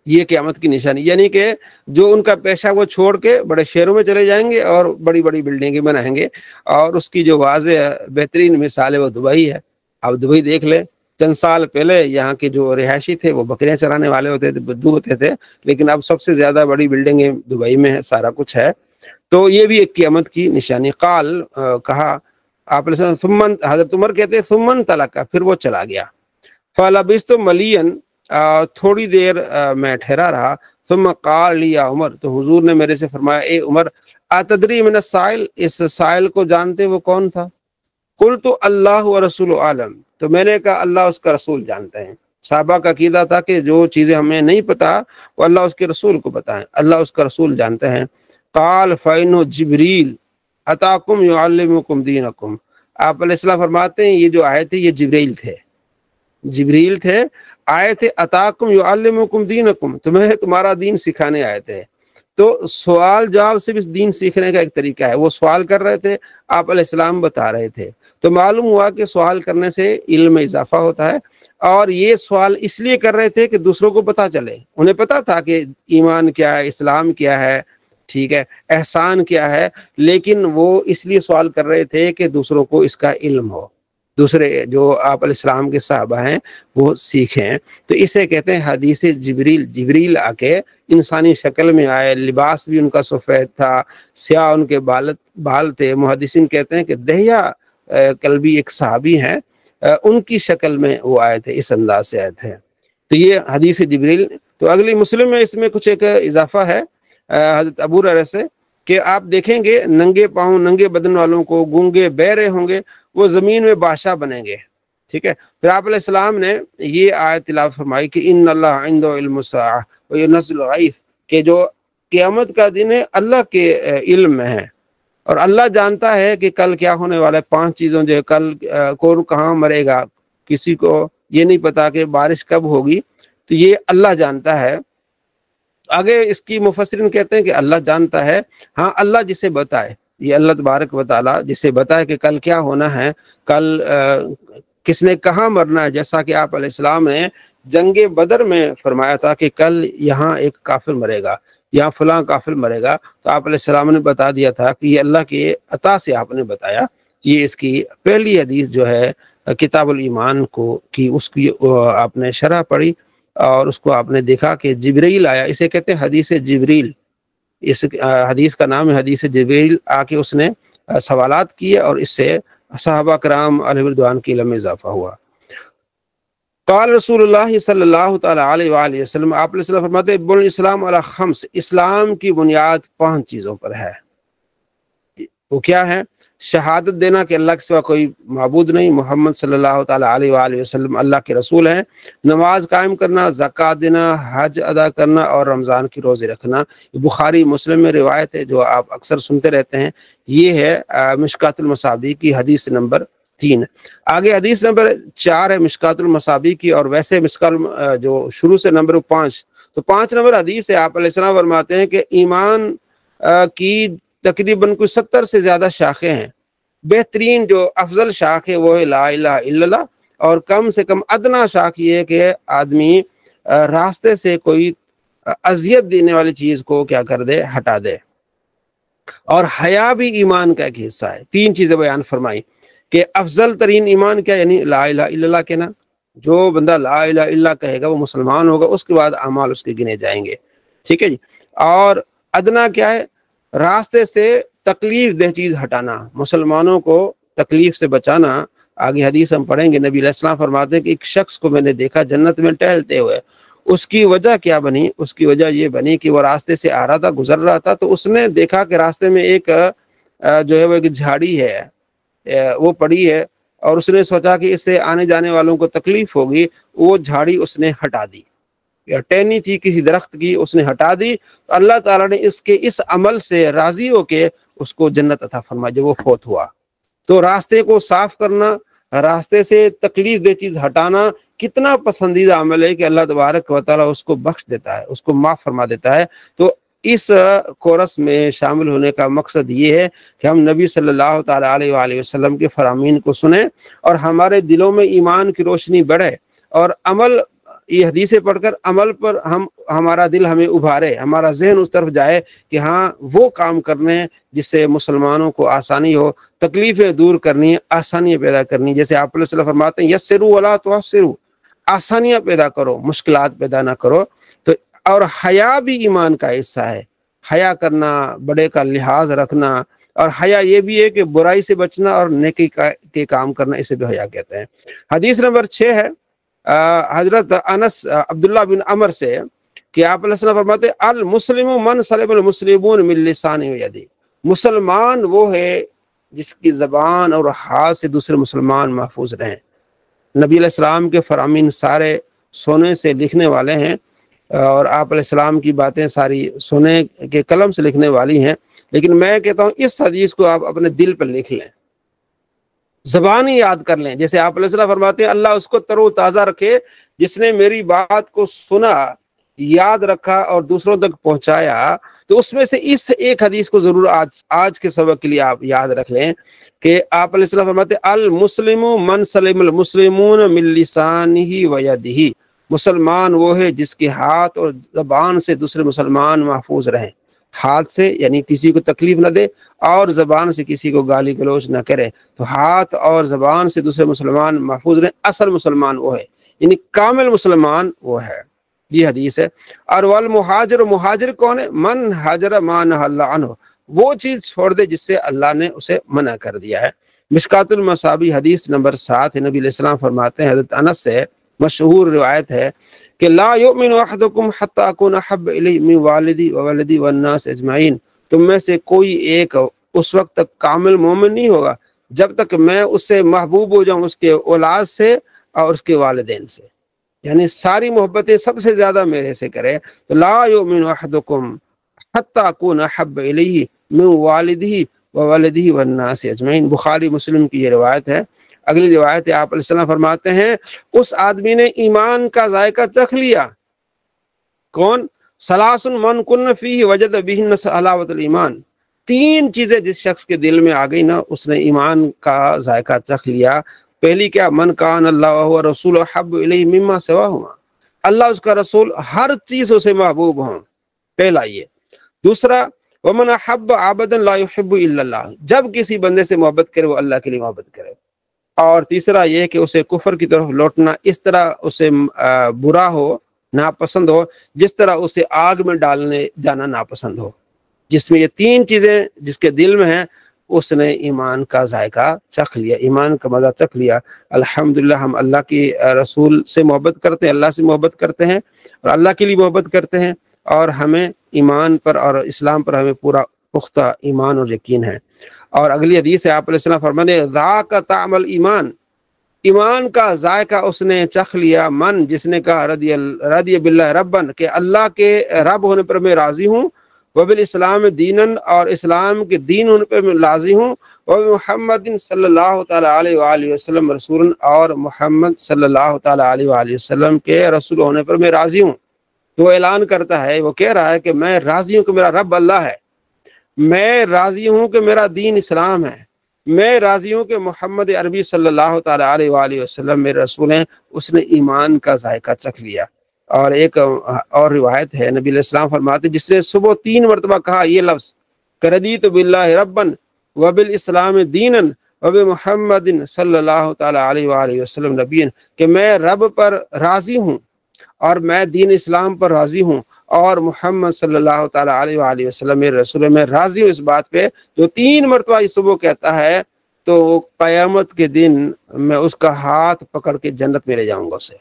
یہ قیامت کی نشانی، یعنی کہ جو ان کا پیشہ وہ چھوڑ کے بڑے شہروں میں چلے جائیں گے اور بڑی بڑی بلڈنگیں بنائیں گے۔ اور اس کی جو واضح بہترین مثال ہے وہ دبئی ہے۔ آپ دبئی دیکھ لیں، چند سال پہلے یہاں کے جو رہائشی تھے وہ بکریاں چرانے والے ہوتے تھے، بدو ہوتے تھے، لیکن اب سب سے زیادہ بڑی بلڈنگیں دبئی میں ہے، سارا کچھ ہے۔ تو یہ بھی ایک قیامت کی نشانی۔ قال، کہا آپ ثمن، حضرت عمر کہتے ہیں ثمن طلق، پھر وہ چلا گیا۔ فلبثت ملیا، تھوڑی دیر میں ٹھہرا رہا۔ ثم قال لی یا عمر، تو حضور نے میرے سے فرمایا اے عمر، اتدری من السائل، اس سائل کو جانتے وہ کون تھا؟ قلت اللہ ورسول عالم، تو میں نے کہا اللہ اس کا رسول جانتے ہیں۔ صحابہ کا عقیدہ تھا کہ جو چیزیں ہمیں نہیں پتا وہ اللہ اس کے رسول کو بتائیں، اللہ اس کا رسول جانتے ہیں۔ قال فإنه جبریل اتاکم یعلمکم دینکم، آپ علیہ السلام فرماتے ہیں یہ جو آئے تھے یہ جبریل تھے، جبریل تھے، آئے تھے، اتاکم یعلمکم دینکم، تمہیں تمہارا دین سکھانے آئے تھے۔ تو سوال جواب سے بھی دین سیکھنے کا ایک طریقہ ہے، وہ سوال کر رہے تھے، آپ علیہ السلام بتا رہے تھے، تو معلوم ہوا کہ سوال کرنے سے علم میں اضافہ ہوتا ہے۔ اور یہ سوال اس لیے کر رہے تھے کہ دوسروں کو پتہ چلے، انہیں پتہ تھا کہ ایمان کیا ہے، اسلام کیا ہے، ٹھیک ہے، احسان کیا ہے، لیکن وہ اس لیے سوال کر رہے تھے کہ دوسروں کو اس کا علم ہو، دوسرے جو آپ علیہ السلام کے صحابہ ہیں وہ سیکھیں۔ تو اسے کہتے ہیں حدیث جبریل، جبریل آ کے انسانی شکل میں آئے، لباس بھی ان کا سفید تھا، سیاہ ان کے بال تھے۔ محدثین کہتے ہیں کہ دہیا کلبی ایک صحابی ہیں، ان کی شکل میں وہ آئے تھے، اس انداز سے آئے تھے۔ تو یہ حدیث جبریل۔ تو اگلی مسلم میں اس میں کچھ ایک اضافہ ہے حضرت ابو ہریرہ سے، کہ آپ دیکھیں گے ننگے پاؤں، ننگے بدن والوں کو، گونگے بہرے ہوں گے، وہ زمین میں بادشاہ بنیں گے، ٹھیک ہے۔ پھر آپ علیہ السلام نے یہ آیت تلاوت فرمائی کہ ان اللہ عنده علم الساعہ وینزل الغیث، کہ جو قیامت کا دن ہے اللہ کے علم میں ہے، اور اللہ جانتا ہے کہ کل کیا ہونے والا ہے۔ 5 چیزوں جو ہے، کل کون کہاں مرے گا، کسی کو یہ نہیں پتا کہ بارش کب ہوگی، تو یہ اللہ جانتا ہے۔ آگے اس کی مفسرین کہتے ہیں کہ اللہ جانتا ہے، ہاں اللہ جسے بتائے، یہ اللہ تبارک و تعالیٰ جسے بتائے کہ کل کیا ہونا ہے، کل کس نے کہاں مرنا ہے، جیسا کہ آپ علیہ السلام نے جنگ بدر میں فرمایا تھا کہ کل یہاں ایک کافر مرے گا، یہاں فلاں کافر مرے گا، تو آپ علیہ السلام نے بتا دیا تھا کہ یہ اللہ کے عطا سے آپ نے بتایا۔ یہ اس کی پہلی حدیث جو ہے کتاب الایمان کو کی، اس کی آپ نے شرح پڑھی اور اس کو آپ نے دیکھا کہ جبریل آیا، اسے کہتے ہیں حدیث جبریل، اس حدیث کا نام ہے حدیث جبریل۔ آ کے اس نے سوالات کیے اور اس سے صحابہ کرام علیہ رضوان کی علم میں اضافہ ہوا۔ قال رسول اللہ صلی اللہ تعالی علیہ وآلہ وسلم، آپ علیہ السلام فرماتے ہیں بن الاسلام علی خمس، اسلام کی بنیاد 5 چیزوں پر ہے۔ وہ کیا ہے؟ شہادت دینا کہ اللہ کے سوا کوئی معبود نہیں، محمد صلی اللہ تعالی علیہ وآلہ وسلم اللہ کے رسول ہیں، نماز قائم کرنا، زکوٰۃ دینا، حج ادا کرنا اور رمضان کی روزے رکھنا۔ بخاری مسلم میں روایت ہے جو آپ اکثر سنتے رہتے ہیں، یہ ہے مشکوٰۃ المصابیح کی حدیث نمبر 3۔ آگے حدیث نمبر 4 ہے مشکوٰۃ المصابیح کی، اور ویسے جو شروع سے نمبر 5، تو 5 نمبر حدیث ہے۔ آپ علیہ السلام فرماتے ہیں کہ ایمان کی تقریباً کوئی 70 سے زیادہ شاخیں ہیں، بہترین جو افضل شاخ ہے وہ ہے لا الہ الا اللہ، اور کم سے کم ادنا شاخ یہ ہے کہ آدمی راستے سے کوئی اذیت دینے والی چیز کو کیا کر دے، ہٹا دے۔ اور حیا بھی ایمان کا ایک حصہ ہے۔ 3 چیزیں بیان فرمائی کہ افضل ترین ایمان کیا، یعنی لا الہ الا اللہ کہنا، جو بندہ لا الہ الا اللہ کہے گا وہ مسلمان ہوگا، اس کے بعد اعمال اس کے گنے جائیں گے، ٹھیک ہے جی۔ اور ادنا کیا ہے؟ راستے سے تکلیف دہ چیز ہٹانا، مسلمانوں کو تکلیف سے بچانا۔ آگے حدیث ہم پڑھیں گے، نبی علیہ السلام فرماتے ہیں کہ ایک شخص کو میں نے دیکھا جنت میں ٹہلتے ہوئے، اس کی وجہ کیا بنی؟ اس کی وجہ یہ بنی کہ وہ راستے سے آ رہا تھا، گزر رہا تھا، تو اس نے دیکھا کہ راستے میں ایک جو ہے وہ ایک جھاڑی ہے، وہ پڑی ہے، اور اس نے سوچا کہ اس سے آنے جانے والوں کو تکلیف ہوگی، وہ جھاڑی اس نے ہٹا دی، یا ٹہنی تھی کسی درخت کی، اس نے ہٹا دی، تو اللہ تعالیٰ نے اس عمل سے راضی ہو کے اس کو جنت عطا فرمائی جب وہ فوت ہوا۔ تو راستے کو صاف کرنا، راستے سے تکلیف دہ چیز ہٹانا کتنا پسندیدہ عمل ہے کہ اللہ تبارک و تعالیٰ اس کو بخش دیتا ہے، اس کو معاف فرما دیتا ہے۔ تو اس کورس میں شامل ہونے کا مقصد یہ ہے کہ ہم نبی صلی اللہ تعالی علیہ وآلہ وسلم کے فرامین کو سنیں، اور ہمارے دلوں میں ایمان کی روشنی بڑھے، اور عمل، یہ حدیثیں پڑھ کر عمل پر ہمارا دل ہمیں ابھارے، ہمارا ذہن اس طرف جائے کہ ہاں وہ کام کرنے ہیں جس سے مسلمانوں کو آسانی ہو، تکلیفیں دور کرنی، آسانیاں پیدا کرنی۔ جیسے آپ علیہ السلام فرماتے ہیں یسروا ولا تعسروا، آسانیاں پیدا کرو، مشکلات پیدا نہ کرو۔ تو اور حیا بھی ایمان کا حصہ ہے، حیا کرنا، بڑے کا لحاظ رکھنا، اور حیا یہ بھی ہے کہ برائی سے بچنا اور نیکی کے کام کرنا، اسے بھی حیا کہتے ہیں۔ حدیث نمبر 6 ہے حضرت انس عبداللہ بن عمر سے کہ آپ علیہ السلام فرماتے ہیں المسلم من سلم المسلمون من لسانہ و یدہ، مسلمان وہ ہے جس کی زبان اور ہاتھ سے دوسرے مسلمان محفوظ رہیں۔ نبی علیہ السلام کے فرامین سارے سونے سے لکھنے والے ہیں، اور آپ علیہ السلام کی باتیں ساری سونے کے قلم سے لکھنے والی ہیں، لیکن میں کہتا ہوں اس حدیث کو آپ اپنے دل پر لکھ لیں، زبانی یاد کر لیں۔ جیسے آپ علیہ السلام فرماتے ہیں اللہ اس کو تر و تازہ رکھے جس نے میری بات کو سنا، یاد رکھا اور دوسروں تک پہنچایا۔ تو اس میں سے اس ایک حدیث کو ضرور آج کے سبق کے لیے آپ یاد رکھ لیں کہ آپ علیہ السلام فرماتے ہیں المسلم من سلم المسلمون من لسانہ و یدہ، مسلمان وہ ہے جس کے ہاتھ اور زبان سے دوسرے مسلمان محفوظ رہیں، ہاتھ سے یعنی کسی کو تکلیف نہ دے، اور زبان سے کسی کو گالی گلوچ نہ کرے۔ تو ہاتھ اور زبان سے دوسرے مسلمان محفوظ رہیں، اصل مسلمان وہ ہے، یعنی کامل مسلمان وہ ہے۔ یہ حدیث ہے۔ اور والمہاجر، مہاجر کون ہے؟ من ہاجر ما نہی اللہ عنہ، وہ چیز چھوڑ دے جس سے اللہ نے اسے منع کر دیا ہے۔ مشکوٰۃ المصابیح حدیث نمبر 7 ہے، نبی علیہ السلام فرماتے ہیں، حضرت انس سے مشہور روایت ہے کہ لا یؤمن احدکم حتی اکون احب الیہ من والدی وولدی والناس اجمعین، تم میں سے کوئی ایک اس وقت تک کامل مومن نہیں ہوگا جب تک میں اس سے محبوب ہو جاؤں، اس کے اولاد سے اور اس کے والدین سے، یعنی ساری محبتیں سب سے زیادہ میرے سے کرے۔ تو لا یؤمن احدکم حتی اکون احب الیہ من والدہ وولدہ والناس اجمعین، بخاری مسلم کی یہ روایت ہے۔ اگلی روایت ہے، آپ علیہ السلام فرماتے ہیں اس آدمی نے ایمان کا ذائقہ چکھ لیا، کون؟ ثلاث من کن فیہ وجد بہن حلاوۃ الایمان، 3 چیزیں جس شخص کے دل میں آ گئی نا، اس نے ایمان کا ذائقہ چکھ لیا۔ پہلی کیا؟ من کان اللہ و رسول حب الیہ مما سواہما، اللہ اس کا رسول ہر چیز اسے محبوب ہوں، پہلا یہ۔ دوسرا ومن حب عبدا لا يحب الا اللہ، جب کسی بندے سے محبت کرے وہ اللہ کے لیے محبت کرے۔ اور تیسرا یہ کہ اسے کفر کی طرف لوٹنا اس طرح اسے برا ہو، ناپسند ہو، جس طرح اسے آگ میں ڈالنے جانا ناپسند ہو۔ جس میں یہ 3 چیزیں جس کے دل میں ہیں اس نے ایمان کا ذائقہ چکھ لیا، ایمان کا مزہ چکھ لیا۔ الحمدللہ ہم اللہ کی رسول سے محبت کرتے ہیں، اللہ سے محبت کرتے ہیں اور اللہ کے لیے محبت کرتے ہیں، اور ہمیں ایمان پر اور اسلام پر ہمیں پورا پختہ ایمان اور یقین ہے۔ اور اگلی حدیث ہے، آپ علیہ السلام فرماتے ہیں ذاق طعم الایمان، ایمان کا ذائقہ اس نے چکھ لیا من جس نے کہا رضی باللہ ربن، کہ اللہ کے رب ہونے پر میں راضی ہوں، وبالاسلام دینن، اور اسلام کے دین ہونے پر میں راضی ہوں، وبمحمد صلی اللہ تعالی علیہ وآلہ وسلم رسول، اور محمد صلی اللہ تعالی علیہ وآلہ وسلم کے رسول ہونے پر میں راضی ہوں۔ تو وہ اعلان کرتا ہے، وہ کہہ رہا ہے کہ میں راضی ہوں کہ میرا رب اللہ ہے، میں راضی ہوں کہ میرا دین اسلام ہے، میں راضی ہوں کہ محمد عربی صلی اللہ تعالی علیہ وآلہ وسلم میرے رسول ہیں۔ اس نے ایمان کا ذائقہ چکھ لیا۔ اور ایک اور روایت ہے، نبی علیہ السلام فرماتے جس نے صبح 3 مرتبہ کہا یہ لفظ کہ رضیت باللہ ربن وبالاسلام دینن وبمحمد صلی اللہ تعالی علیہ وآلہ وسلم نبی، کہ میں رب پر راضی ہوں اور میں دین اسلام پر راضی ہوں اور محمد صلی اللہ تعالی علیہ وآلہ وسلم میرے رسول، میں راضی ہوں اس بات پہ۔ جو 3 مرتبہ اس صبح کہتا ہے تو قیامت کے دن میں اس کا ہاتھ پکڑ کے جنت میں لے جاؤں گا اسے۔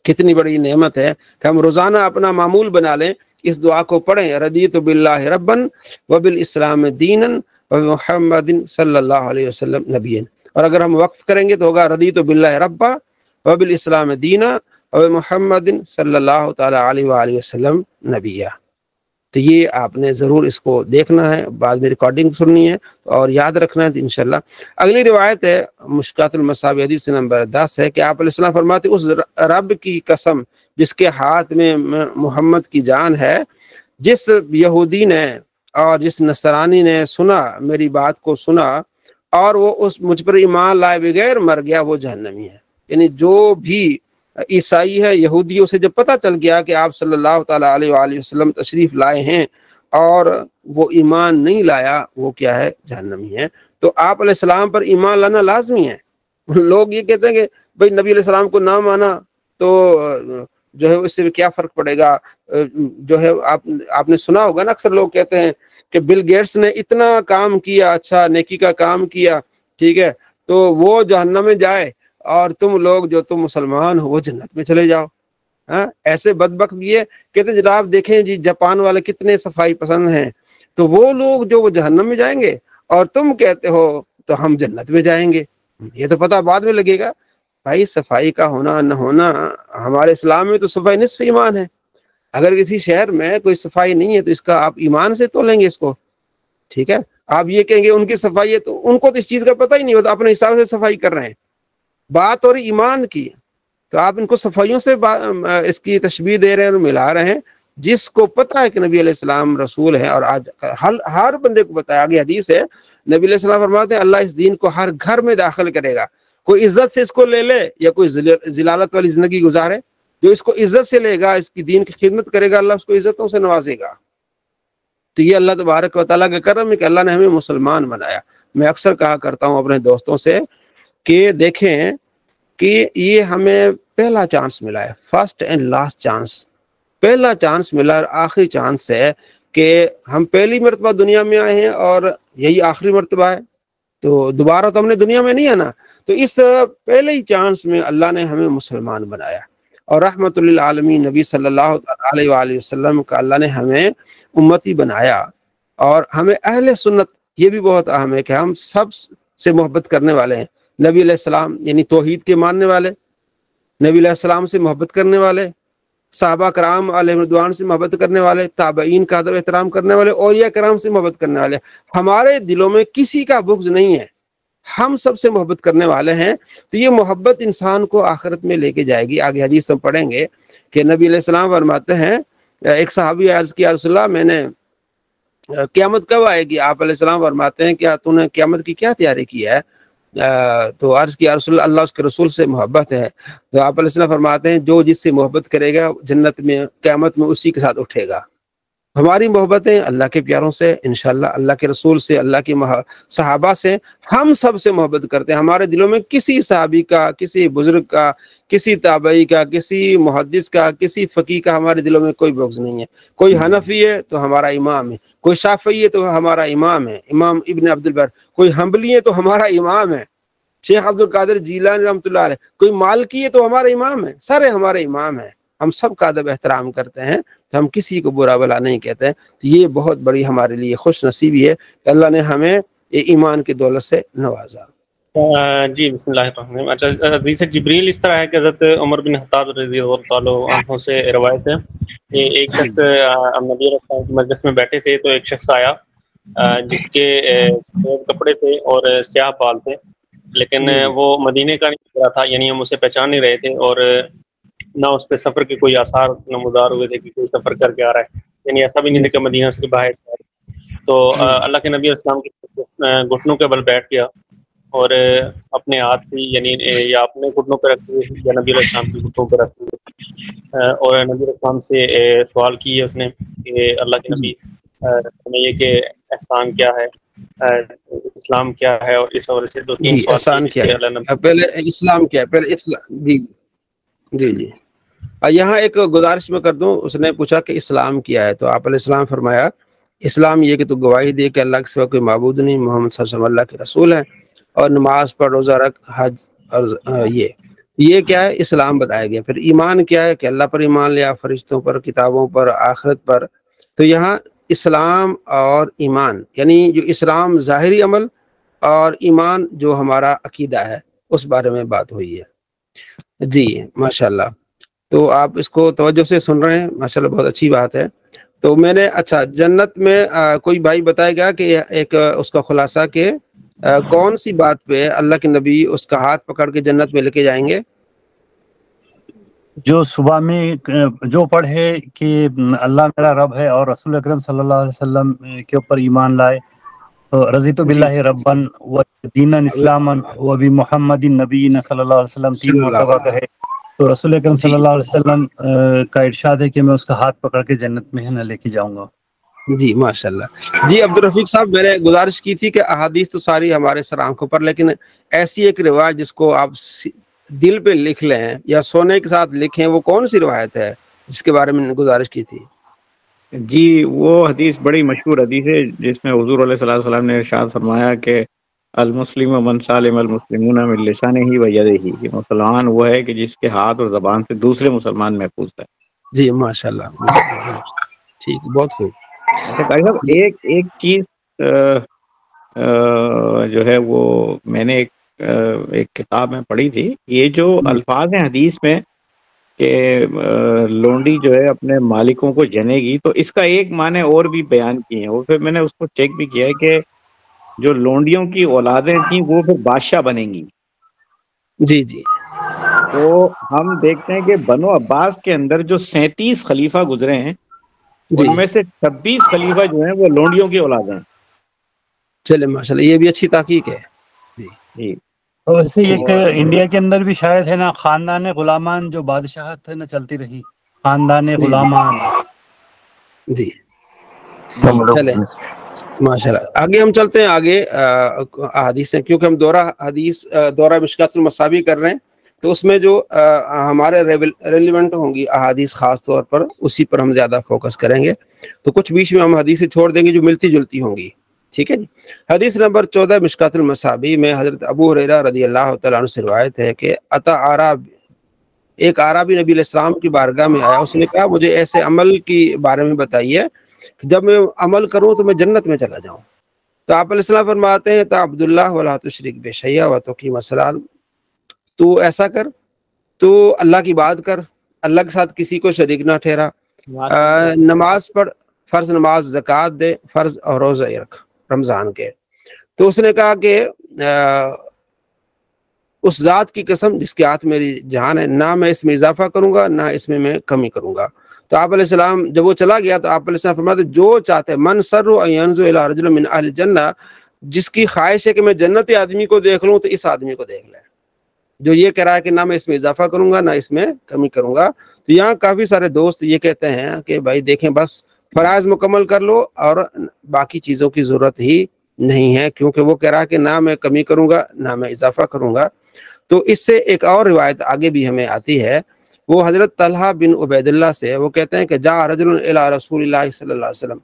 کتنی بڑی نعمت ہے کہ ہم روزانہ اپنا معمول بنا لیں، اس دعا کو پڑھیں، رضیت باللہ ربن وبالاسلام دینن وبمحمد صلی اللہ علیہ وسلم نبی۔ اور اگر ہم وقف کریں گے تو ہوگا رضیت باللہ ربا وبالاسلام دینا وبمحمد صلی اللہ تعالی علیہ وآلہ وسلم نبیہ۔ تو یہ آپ نے ضرور اس کو دیکھنا ہے، بعد میں ریکارڈنگ سننی ہے اور یاد رکھنا ہے انشاءاللہ۔ اگلی روایت ہے مشکات المصابیح حدیث نمبر 10 ہے کہ آپ علیہ السلام فرماتے اس رب کی قسم جس کے ہاتھ میں محمد کی جان ہے، جس یہودی نے اور جس نصرانی نے سنا میری بات کو سنا اور وہ اس مجھ پر ایمان لائے بغیر مر گیا، وہ جہنمی ہے۔ یعنی جو بھی عیسائی ہے، یہودیوں سے جب پتہ چل گیا کہ آپ صلی اللہ تعالیٰ علیہ وآلہ وسلم تشریف لائے ہیں اور وہ ایمان نہیں لایا، وہ کیا ہے؟ جہنمی ہے۔ تو آپ علیہ السلام پر ایمان لانا لازمی ہے۔ لوگ یہ کہتے ہیں کہ بھئی نبی علیہ السلام کو نہ مانا تو جو ہے اس سے کیا فرق پڑے گا؟ جو ہے آپ نے سنا ہوگا نا، اکثر لوگ کہتے ہیں کہ بل گیٹس نے اتنا کام کیا، اچھا نیکی کا کام کیا، ٹھیک ہے، تو وہ جہنم میں جائے اور تم لوگ جو تم مسلمان ہو وہ جنت میں چلے جاؤ۔ ہاں، ایسے بدبخت بھی ہے، کہتے ہیں جناب دیکھیں جی جاپان والے کتنے صفائی پسند ہیں، تو وہ لوگ جو وہ جہنم میں جائیں گے اور تم کہتے ہو تو ہم جنت میں جائیں گے۔ یہ تو پتہ بعد میں لگے گا۔ بھائی صفائی کا ہونا نہ ہونا، ہمارے اسلام میں تو صفائی نصف ایمان ہے۔ اگر کسی شہر میں کوئی صفائی نہیں ہے تو اس کا آپ ایمان سے تولیں گے اس کو، ٹھیک ہے۔ آپ یہ کہیں گے ان کی صفائی ہے، تو ان کو تو اس چیز کا پتہ ہی نہیں ہوتا، اپنے حساب سے صفائی کر رہے ہیں۔ بات اور ایمان کی، تو آپ ان کو صفائیوں سے اس کی تشبیہ دے رہے ہیں اور ملا رہے ہیں۔ جس کو پتہ ہے کہ نبی علیہ السلام رسول ہے، اور آج ہر بندے کو پتہ ہے، آگے حدیث ہے نبی علیہ السلام فرماتے ہیں اللہ اس دین کو ہر گھر میں داخل کرے گا۔ کوئی عزت سے اس کو لے لے یا کوئی ذلالت والی زندگی گزارے، جو اس کو عزت سے لے گا، اس کی دین کی خدمت کرے گا، اللہ اس کو عزتوں سے نوازے گا۔ تو یہ اللہ تبارک و تعالیٰ کا کرم ہے کہ اللہ نے ہمیں مسلمان بنایا۔ میں اکثر کہا کرتا ہوں اپنے دوستوں سے کہ دیکھیں کہ یہ ہمیں پہلا چانس ملا ہے، فرسٹ اینڈ لاسٹ چانس، پہلا چانس ملا اور آخری چانس ہے کہ ہم پہلی مرتبہ دنیا میں آئے ہیں اور یہی آخری مرتبہ ہے، تو دوبارہ تو ہم نے دنیا میں نہیں آنا۔ تو اس پہلے ہی چانس میں اللہ نے ہمیں مسلمان بنایا، اور رحمت للعالمین نبی صلی اللہ علیہ وآلہ وسلم کا اللہ نے ہمیں امتی بنایا، اور ہمیں اہل سنت یہ بھی بہت اہم ہے کہ ہم سب سے محبت کرنے والے ہیں۔ نبی علیہ السلام یعنی توحید کے ماننے والے، نبی علیہ السلام سے محبت کرنے والے، صحابہ کرام علیہ رضوان سے محبت کرنے والے، تابعین کا ادب احترام کرنے والے، اولیاء کرام سے محبت کرنے والے۔ ہمارے دلوں میں کسی کا بغض نہیں ہے، ہم سب سے محبت کرنے والے ہیں۔ تو یہ محبت انسان کو آخرت میں لے کے جائے گی۔ آگے حدیث ہم پڑھیں گے کہ نبی علیہ السلام فرماتے ہیں، ایک صحابی عرض کیا رسول اللہ میں نے قیامت کب آئے گی؟ آپ علیہ السلام فرماتے ہیں کیا تو نے قیامت کی کیا تیاری کی ہے؟ تو عرض کیا رسول اللہ، اللہ اس کے رسول سے محبت ہے۔ تو آپ علیہ السلام فرماتے ہیں جو جس سے محبت کرے گا جنت میں قیامت میں اسی کے ساتھ اٹھے گا۔ ہماری محبتیں اللہ کے پیاروں سے، انشاءاللہ اللہ کے رسول سے، اللہ کے صحابہ سے، ہم سب سے محبت کرتے ہیں۔ ہمارے دلوں میں کسی صحابی کا، کسی بزرگ کا، کسی تابعی کا، کسی محدث کا، کسی فقیہ کا ہمارے دلوں میں کوئی بغض نہیں ہے۔ کوئی حنفی ہے تو ہمارا امام ہے، کوئی شافعی ہے تو ہمارا امام ہے، امام ابن عبد البر، کوئی حنبلی ہے تو ہمارا امام ہے، شیخ عبد القادر جیلانی رحمۃ اللہ علیہ، کوئی مالکی ہے تو ہمارا امام ہے، سارے ہمارے امام ہیں۔ ہم سب کا ادب احترام کرتے ہیں، تو ہم کسی کو برا بلا نہیں کہتے ہیں۔ یہ بہت بڑی ہمارے لیے خوش نصیبی ہے کہ اللہ نے ہمیں ایمان کی دولت سے نوازا۔ جی بسم اللہ الرحمن الرحیم۔ اچھا، حدیث جبریل اس طرح ہے کہ حضرت عمر بن خطاب رضی اللہ تعالیٰ عنہ سے روایت ہے کہ ایک شخص نبی علیہ السلام کے مجلس میں بیٹھے تھے تو ایک شخص آیا جس کے سفید کپڑے تھے اور سیاہ بال تھے، لیکن وہ مدینے کا نہیں لگ رہا تھا، یعنی ہم اسے پہچان نہیں رہے تھے، اور نہ اس پہ سفر کے کوئی آثار نمودار ہوئے تھے کہ کوئی سفر کر کے آ رہا ہے، یعنی ایسا بھی نہیں تھا کہ مدینہ سے باہر سے آ رہا ہے۔ تو اللہ کے نبی علیہ السلام کے گھٹنوں کے بل بیٹھ گیا اور اپنے ہاتھ بھی، یعنی یا اپنے گھٹنوں پہ رکھ دیے یا نبی علیہ السلام کے گھٹنوں پہ رکھ دیے، اور نبی علیہ السلام سے سوال کیے اس نے کہ اللہ کے نبی ہمیں یہ کہ احسان کیا ہے، اسلام کیا ہے، اور اس حوالے سے دو تین سوال کیے احسان جس کیا کے ہے، اللہ نبی پہلے اسلام کیا ہے، پہلے اسلام، جی جی جی۔ یہاں ایک گزارش میں کر دوں، اس نے پوچھا کہ اسلام کیا ہے، تو آپ علیہ السلام فرمایا اسلام یہ کہ تو گواہی دے کہ اللہ کے سوا کوئی معبود نہیں، محمد صلی اللہ علیہ وسلم اللہ کے رسول ہیں، اور نماز پڑھ، روزہ رکھ، حج، اور یہ کیا ہے، اسلام بتایا گیا۔ پھر ایمان کیا ہے کہ اللہ پر ایمان لیا، فرشتوں پر، کتابوں پر، آخرت پر۔ تو یہاں اسلام اور ایمان، یعنی جو اسلام ظاہری عمل اور ایمان جو ہمارا عقیدہ ہے، اس بارے میں بات ہوئی ہے۔ جی ماشاءاللہ، تو آپ اس کو توجہ سے سن رہے ہیں، ماشاءاللہ بہت اچھی بات ہے۔ تو میں نے اچھا جنت میں کوئی بھائی بتائے گا کہ ایک اس کا خلاصہ کہ کون سی بات پہ اللہ کے نبی اس کا ہاتھ پکڑ کے جنت میں لے کے جائیں گے؟ جو صبح میں جو پڑھے کہ اللہ میرا رب ہے اور رسول اکرم صلی اللہ علیہ وسلم کے اوپر ایمان لائے، تو رضیت باللہ ربن و دینا اسلاما و بی محمد نبی صلی اللہ علیہ وسلم صلی 3 اللہ مرتبہ کہے، تو رسول اکرم جی صلی اللہ علیہ وسلم کا ارشاد ہے کہ میں اس کا ہاتھ پکڑ کے جنت میں نہ لے کے جاؤں گا۔ جی ماشاءاللہ۔ جی عبدالرفیق صاحب، میں نے گزارش کی تھی کہ احادیث تو ساری ہمارے سر آنکھوں پر، لیکن ایسی ایک روایت جس کو آپ دل پہ لکھ لیں یا سونے کے ساتھ لکھیں، وہ کون سی روایت ہے جس کے بارے میں گزارش کی تھی؟ جی وہ حدیث بڑی مشہور حدیث ہے جس میں حضور علیہ الصلوۃ والسلام نے ارشاد فرمایا کہ المسلم من سالم المسلمون من لسانہ و یدہ، کہ مسلمان وہ ہے کہ جس کے ہاتھ اور زبان سے دوسرے مسلمان محفوظ ہے۔ جی ماشاءاللہ، ٹھیک، بہت خوب۔ اچھا قاری صاحب، ایک چیز جو ہے وہ میں نے ایک کتاب میں پڑھی تھی، یہ جو الفاظ ہیں حدیث میں کہ لونڈی جو ہے اپنے مالکوں کو جنے گی، تو اس کا ایک معنی اور بھی بیان کیے ہیں، اور پھر میں نے اس کو چیک بھی کیا ہے کہ جو لونڈیوں کی اولادیں تھیں وہ پھر بادشاہ بنیں گی۔ جی جی تو ہم دیکھتے ہیں کہ بنو عباس کے اندر جو 37 خلیفہ گزرے ہیں، جی، ان میں سے 26 خلیفہ جو ہیں وہ لونڈیوں کی اولاد ہیں۔ چلے ماشاءاللہ، یہ بھی اچھی تحقیق ہے۔ جی، تو ویسے ایک انڈیا کے اندر بھی شاید ہے نا، خاندان غلامان جو بادشاہت ہے نا چلتی رہی، خاندان غلامان۔ جی چلے ماشاءاللہ، آگے ہم چلتے ہیں، آگے احادیث ہیں، کیونکہ ہم دورہ مشکات المصابیح کر رہے ہیں، تو اس میں جو ہمارے ریلیونٹ ہوں گی احادیث خاص طور پر، اسی پر ہم زیادہ فوکس کریں گے، تو کچھ بیچ میں ہم حدیثیں چھوڑ دیں گے جو ملتی جلتی ہوں گی، ٹھیک ہے جی۔ حدیث نمبر 14 مشکات المصابیح میں حضرت ابو ہریرہ رضی اللہ تعالیٰ عنہ سے روایت ہے کہ ایک اعرابی نبی علیہ السلام کی بارگاہ میں آیا، اس نے کہا مجھے ایسے عمل کی بارے میں بتائیے کہ جب میں عمل کروں تو میں جنت میں چلا جاؤں۔ تو آپ علیہ السلام فرماتے ہیں تا عبد اللہ ولا تشرک بشیء وتقیم الصلاۃ، تو ایسا کر، تو اللہ کی بات کر، اللہ کے ساتھ کسی کو شریک نہ ٹھہرا، نماز پڑھ، فرض نماز، زکوٰۃ دے، فرض اور روزہ رکھ رمضان کے۔ تو اس نے کہا کہ اس ذات کی قسم جس کے ہاتھ میری جان ہے، نہ میں اس میں اضافہ کروں گا نہ اس میں کمی کروں گا۔ تو آپ علیہ السلام جب وہ چلا گیا تو آپ علیہ السلام فرماتے جو چاہتے من سر ان ينظر الى رجل من اہل الجنہ، جس کی خواہش ہے کہ میں جنتی آدمی کو دیکھ لوں تو اس آدمی کو دیکھ لیں، جو یہ کہہ رہا ہے کہ نہ میں اس میں اضافہ کروں گا نہ اس میں کمی کروں گا۔ تو یہاں کافی سارے دوست یہ کہتے ہیں کہ بھائی دیکھیں بس فرائض مکمل کر لو اور باقی چیزوں کی ضرورت ہی نہیں ہے، کیونکہ وہ کہہ رہا ہے کہ نہ میں کمی کروں گا نہ میں اضافہ کروں گا۔ تو اس سے ایک اور روایت آگے بھی ہمیں آتی ہے، وہ حضرت طلحہ بن عبید اللہ سے، وہ کہتے ہیں کہ جاء رجل الی رسول اللہ صلی اللہ علیہ وسلم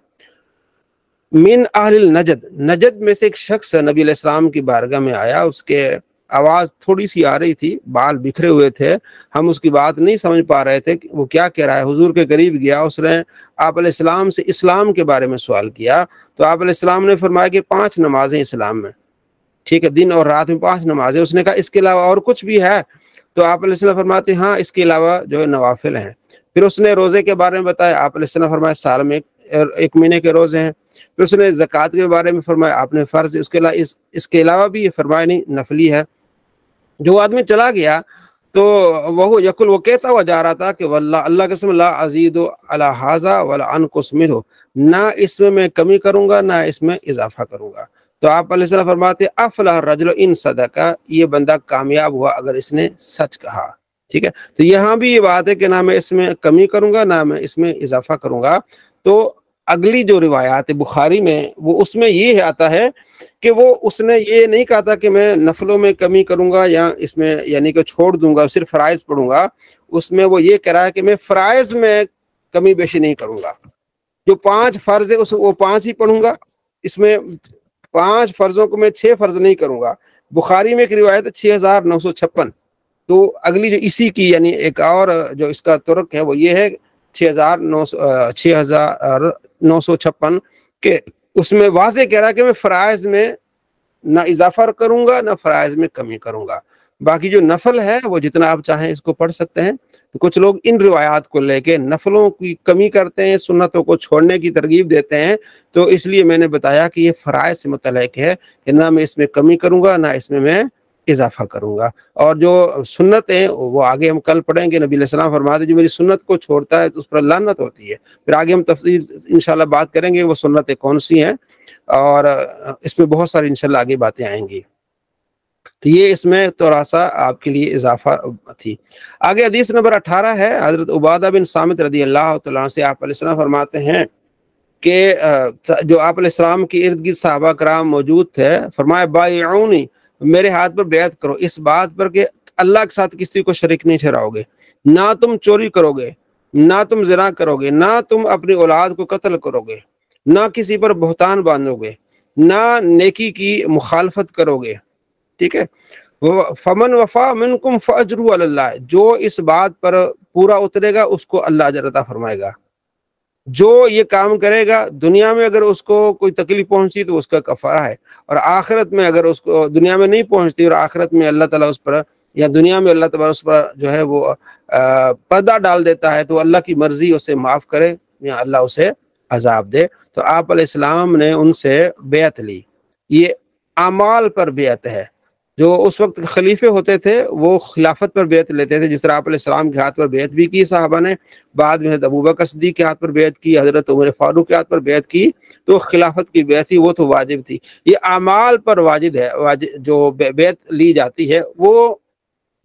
من اہل النجد، نجد میں سے ایک شخص نبی علیہ السلام کی بارگاہ میں آیا، اس کے آواز تھوڑی سی آ رہی تھی، بال بکھرے ہوئے تھے، ہم اس کی بات نہیں سمجھ پا رہے تھے کہ وہ کیا کہہ رہا ہے۔ حضور کے قریب گیا، اس نے آپ علیہ السلام سے اسلام کے بارے میں سوال کیا، تو آپ علیہ السلام نے فرمایا کہ 5 نمازیں اسلام میں، ٹھیک ہے، دن اور رات میں 5 نمازیں۔ اس نے کہا اس کے علاوہ اور کچھ بھی ہے؟ تو آپ علیہ السلام فرماتے ہیں ہاں اس کے علاوہ جو ہے نوافل ہیں۔ پھر اس نے روزے کے بارے میں بتایا، آپ علیہ السلام فرمایا سال میں ایک مہینے کے روزے ہیں۔ پھر اس نے زکوٰۃ کے بارے میں فرمایا، آپ نے فرض، اس کے علاوہ بھی یہ فرمایا نہیں نفلی ہے۔ جو آدمی چلا گیا تو وہ یقول، وہ کہتا ہوا جا رہا تھا کہ واللہ اللہ قسم لا ازید علی ھذا ولا انقص منہ، نہ اس میں کمی کروں گا نہ اس میں اضافہ کروں گا۔ تو آپ علیہ السلام فرماتے افلح الرجل ان صدق، یہ بندہ کامیاب ہوا اگر اس نے سچ کہا، ٹھیک ہے۔ تو یہاں بھی یہ بات ہے کہ نہ میں اس میں کمی کروں گا نہ میں اس میں اضافہ کروں گا۔ تو اگلی جو روایات بخاری میں وہ اس میں یہ آتا ہے کہ وہ اس نے یہ نہیں کہا تھا کہ میں نفلوں میں کمی کروں گا یا اس میں یعنی کہ چھوڑ دوں گا صرف فرائض پڑھوں گا، اس میں وہ یہ کہہ رہا ہے کہ میں فرائض میں کمی بیشی نہیں کروں گا، جو 5 فرض ہے وہ 5 ہی پڑھوں گا، اس میں 5 فرضوں کو میں 6 فرض نہیں کروں گا۔ بخاری میں ایک روایت ہے 6956، تو اگلی جو اسی کی یعنی ایک اور جو اس کا طرق ہے وہ یہ ہے 6956 کہ اس میں واضح کہہ رہا ہے کہ میں فرائض میں نہ اضافہ کروں گا نہ فرائض میں کمی کروں گا، باقی جو نفل ہے وہ جتنا آپ چاہیں اس کو پڑھ سکتے ہیں۔ تو کچھ لوگ ان روایات کو لے کے نفلوں کی کمی کرتے ہیں، سنتوں کو چھوڑنے کی ترغیب دیتے ہیں، تو اس لیے میں نے بتایا کہ یہ فرائض سے متعلق ہے کہ نہ میں اس میں کمی کروں گا نہ اس میں اضافہ کروں گا۔ اور جو سنت ہیں وہ آگے ہم کل پڑھیں گے، نبی علیہ السلام فرماتے جو میری سنت کو چھوڑتا ہے تو اس پر لعنت ہوتی ہے۔ پھر آگے ہم تفصیل انشاءاللہ بات کریں گے وہ سنتیں کون سی ہیں، اور اس میں بہت ساری انشاءاللہ آگے باتیں آئیں گی۔ تو یہ اس میں تھوڑا سا آپ کے لیے اضافہ تھی۔ آگے حدیث نمبر 18 ہے، حضرت عبادہ بن صامت رضی اللہ تعالیٰ عنہ سے آپ علیہ السلام فرماتے ہیں کہ جو آپ علیہ السلام کی ارد گرد صحابہ کرام موجود تھے، فرمایا بایعونی، میرے ہاتھ پر بیعت کرو، اس بات پر کہ اللہ کے ساتھ کسی کو شریک نہیں ٹھہراؤ گے، نہ تم چوری کرو گے، نہ تم زنا کرو گے، نہ تم اپنی اولاد کو قتل کرو گے، نہ کسی پر بہتان باندھو گے، نہ نیکی کی مخالفت کرو گے، ٹھیک ہے۔ فمن وفا منکم فاجروا علی اللہ، جو اس بات پر پورا اترے گا اس کو اللہ اجر عطا فرمائے گا۔ جو یہ کام کرے گا دنیا میں اگر اس کو کوئی تکلیف پہنچی تو اس کا کفارہ ہے، اور آخرت میں اگر اس کو دنیا میں نہیں پہنچتی اور آخرت میں اللہ تعالیٰ اس پر یا دنیا میں اللہ تعالیٰ اس پر جو ہے وہ پردہ ڈال دیتا ہے تو اللہ کی مرضی اسے معاف کرے یا اللہ اسے عذاب دے۔ تو آپ علیہ السلام نے ان سے بیعت لی، یہ اعمال پر بیعت ہے۔ جو اس وقت خلیفے ہوتے تھے وہ خلافت پر بیعت لیتے تھے، جس طرح آپ علیہ السلام کے ہاتھ پر بیعت بھی کی صحابہ نے، بعد میں حضرت ابوبکر صدیق کے ہاتھ پر بیعت کی، حضرت عمر فاروق کے ہاتھ پر بیعت کی، تو خلافت کی بیعت تھی، وہ تو واجب تھی۔ یہ اعمال پر واجب ہے، جو بیعت لی جاتی ہے وہ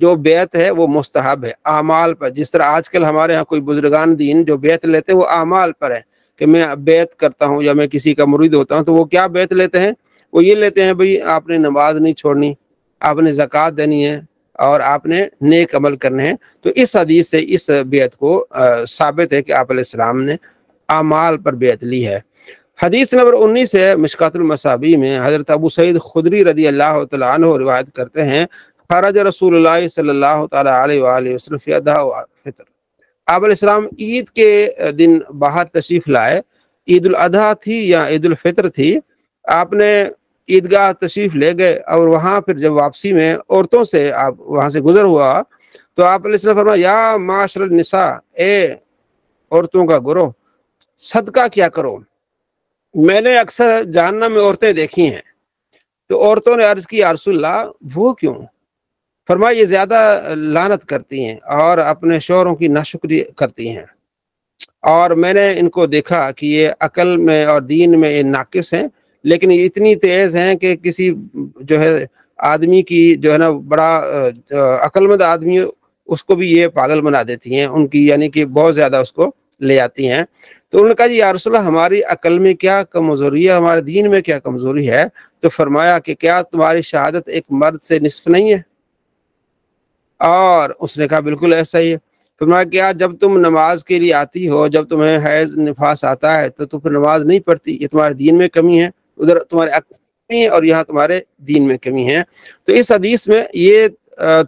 جو بیعت ہے وہ مستحب ہے اعمال پر۔ جس طرح آج کل ہمارے ہاں کوئی بزرگان دین جو بیعت لیتے ہیں وہ اعمال پر ہے کہ میں بیعت کرتا ہوں یا میں کسی کا مرید ہوتا ہوں، تو وہ کیا بیعت لیتے ہیں؟ وہ یہ لیتے ہیں بھئی آپ نے نماز نہیں چھوڑنی، آپ نے زکوٰۃ دینی ہے اور آپ نے نیک عمل کرنے ہیں۔ تو اس حدیث سے اس بیعت کو ثابت ہے کہ آپ علیہ السلام نے اعمال پر بیعت لی ہے۔ حدیث نمبر 19 ہے، مشکات المصابیح میں حضرت ابو سعید خدری رضی اللہ تعالیٰ عنہ روایت کرتے ہیں، خرج رسول اللہ صلی اللہ تعالیٰ علیہ وآلہ وسلم فی اضحیٰ و فطر، آپ علیہ السلام عید کے دن باہر تشریف لائے، عید الاضحیٰ تھی یا عید الفطر تھی، آپ نے عیدگاہ تشریف لے گئے اور وہاں پھر جب واپسی میں عورتوں سے آپ وہاں سے گزر ہوا تو آپ علیہ السلام فرمایا یا معاشر النساء، اے عورتوں کا گروہ، صدقہ کیا کرو، میں نے اکثر جہنم میں عورتیں دیکھی ہیں۔ تو عورتوں نے عرض کی یا رسول اللہ وہ کیوں؟ فرمایا یہ زیادہ لعنت کرتی ہیں اور اپنے شوہروں کی ناشکری کرتی ہیں، اور میں نے ان کو دیکھا کہ یہ عقل میں اور دین میں ناقص ہیں، لیکن یہ اتنی تیز ہیں کہ کسی جو ہے آدمی کی جو ہے نا بڑا عقل مند آدمی اس کو بھی یہ پاگل بنا دیتی ہیں، ان کی یعنی کہ بہت زیادہ اس کو لے آتی ہیں۔ تو انہوں نے کہا جی یا رسول اللہ ہماری عقل میں کیا کمزوری ہے، ہمارے دین میں کیا کمزوری ہے؟ تو فرمایا کہ کیا تمہاری شہادت ایک مرد سے نصف نہیں ہے؟ اور اس نے کہا بالکل ایسا ہی ہے۔ فرمایا کیا جب تم نماز کے لیے آتی ہو، جب تمہیں حیض نفاس آتا ہے تو پھر نماز نہیں پڑھتی؟ یہ تمہارے دین میں کمی ہے، ادھر تمہارے عقل میں کمی ہے اور یہاں تمہارے دین میں کمی ہے۔ تو اس حدیث میں یہ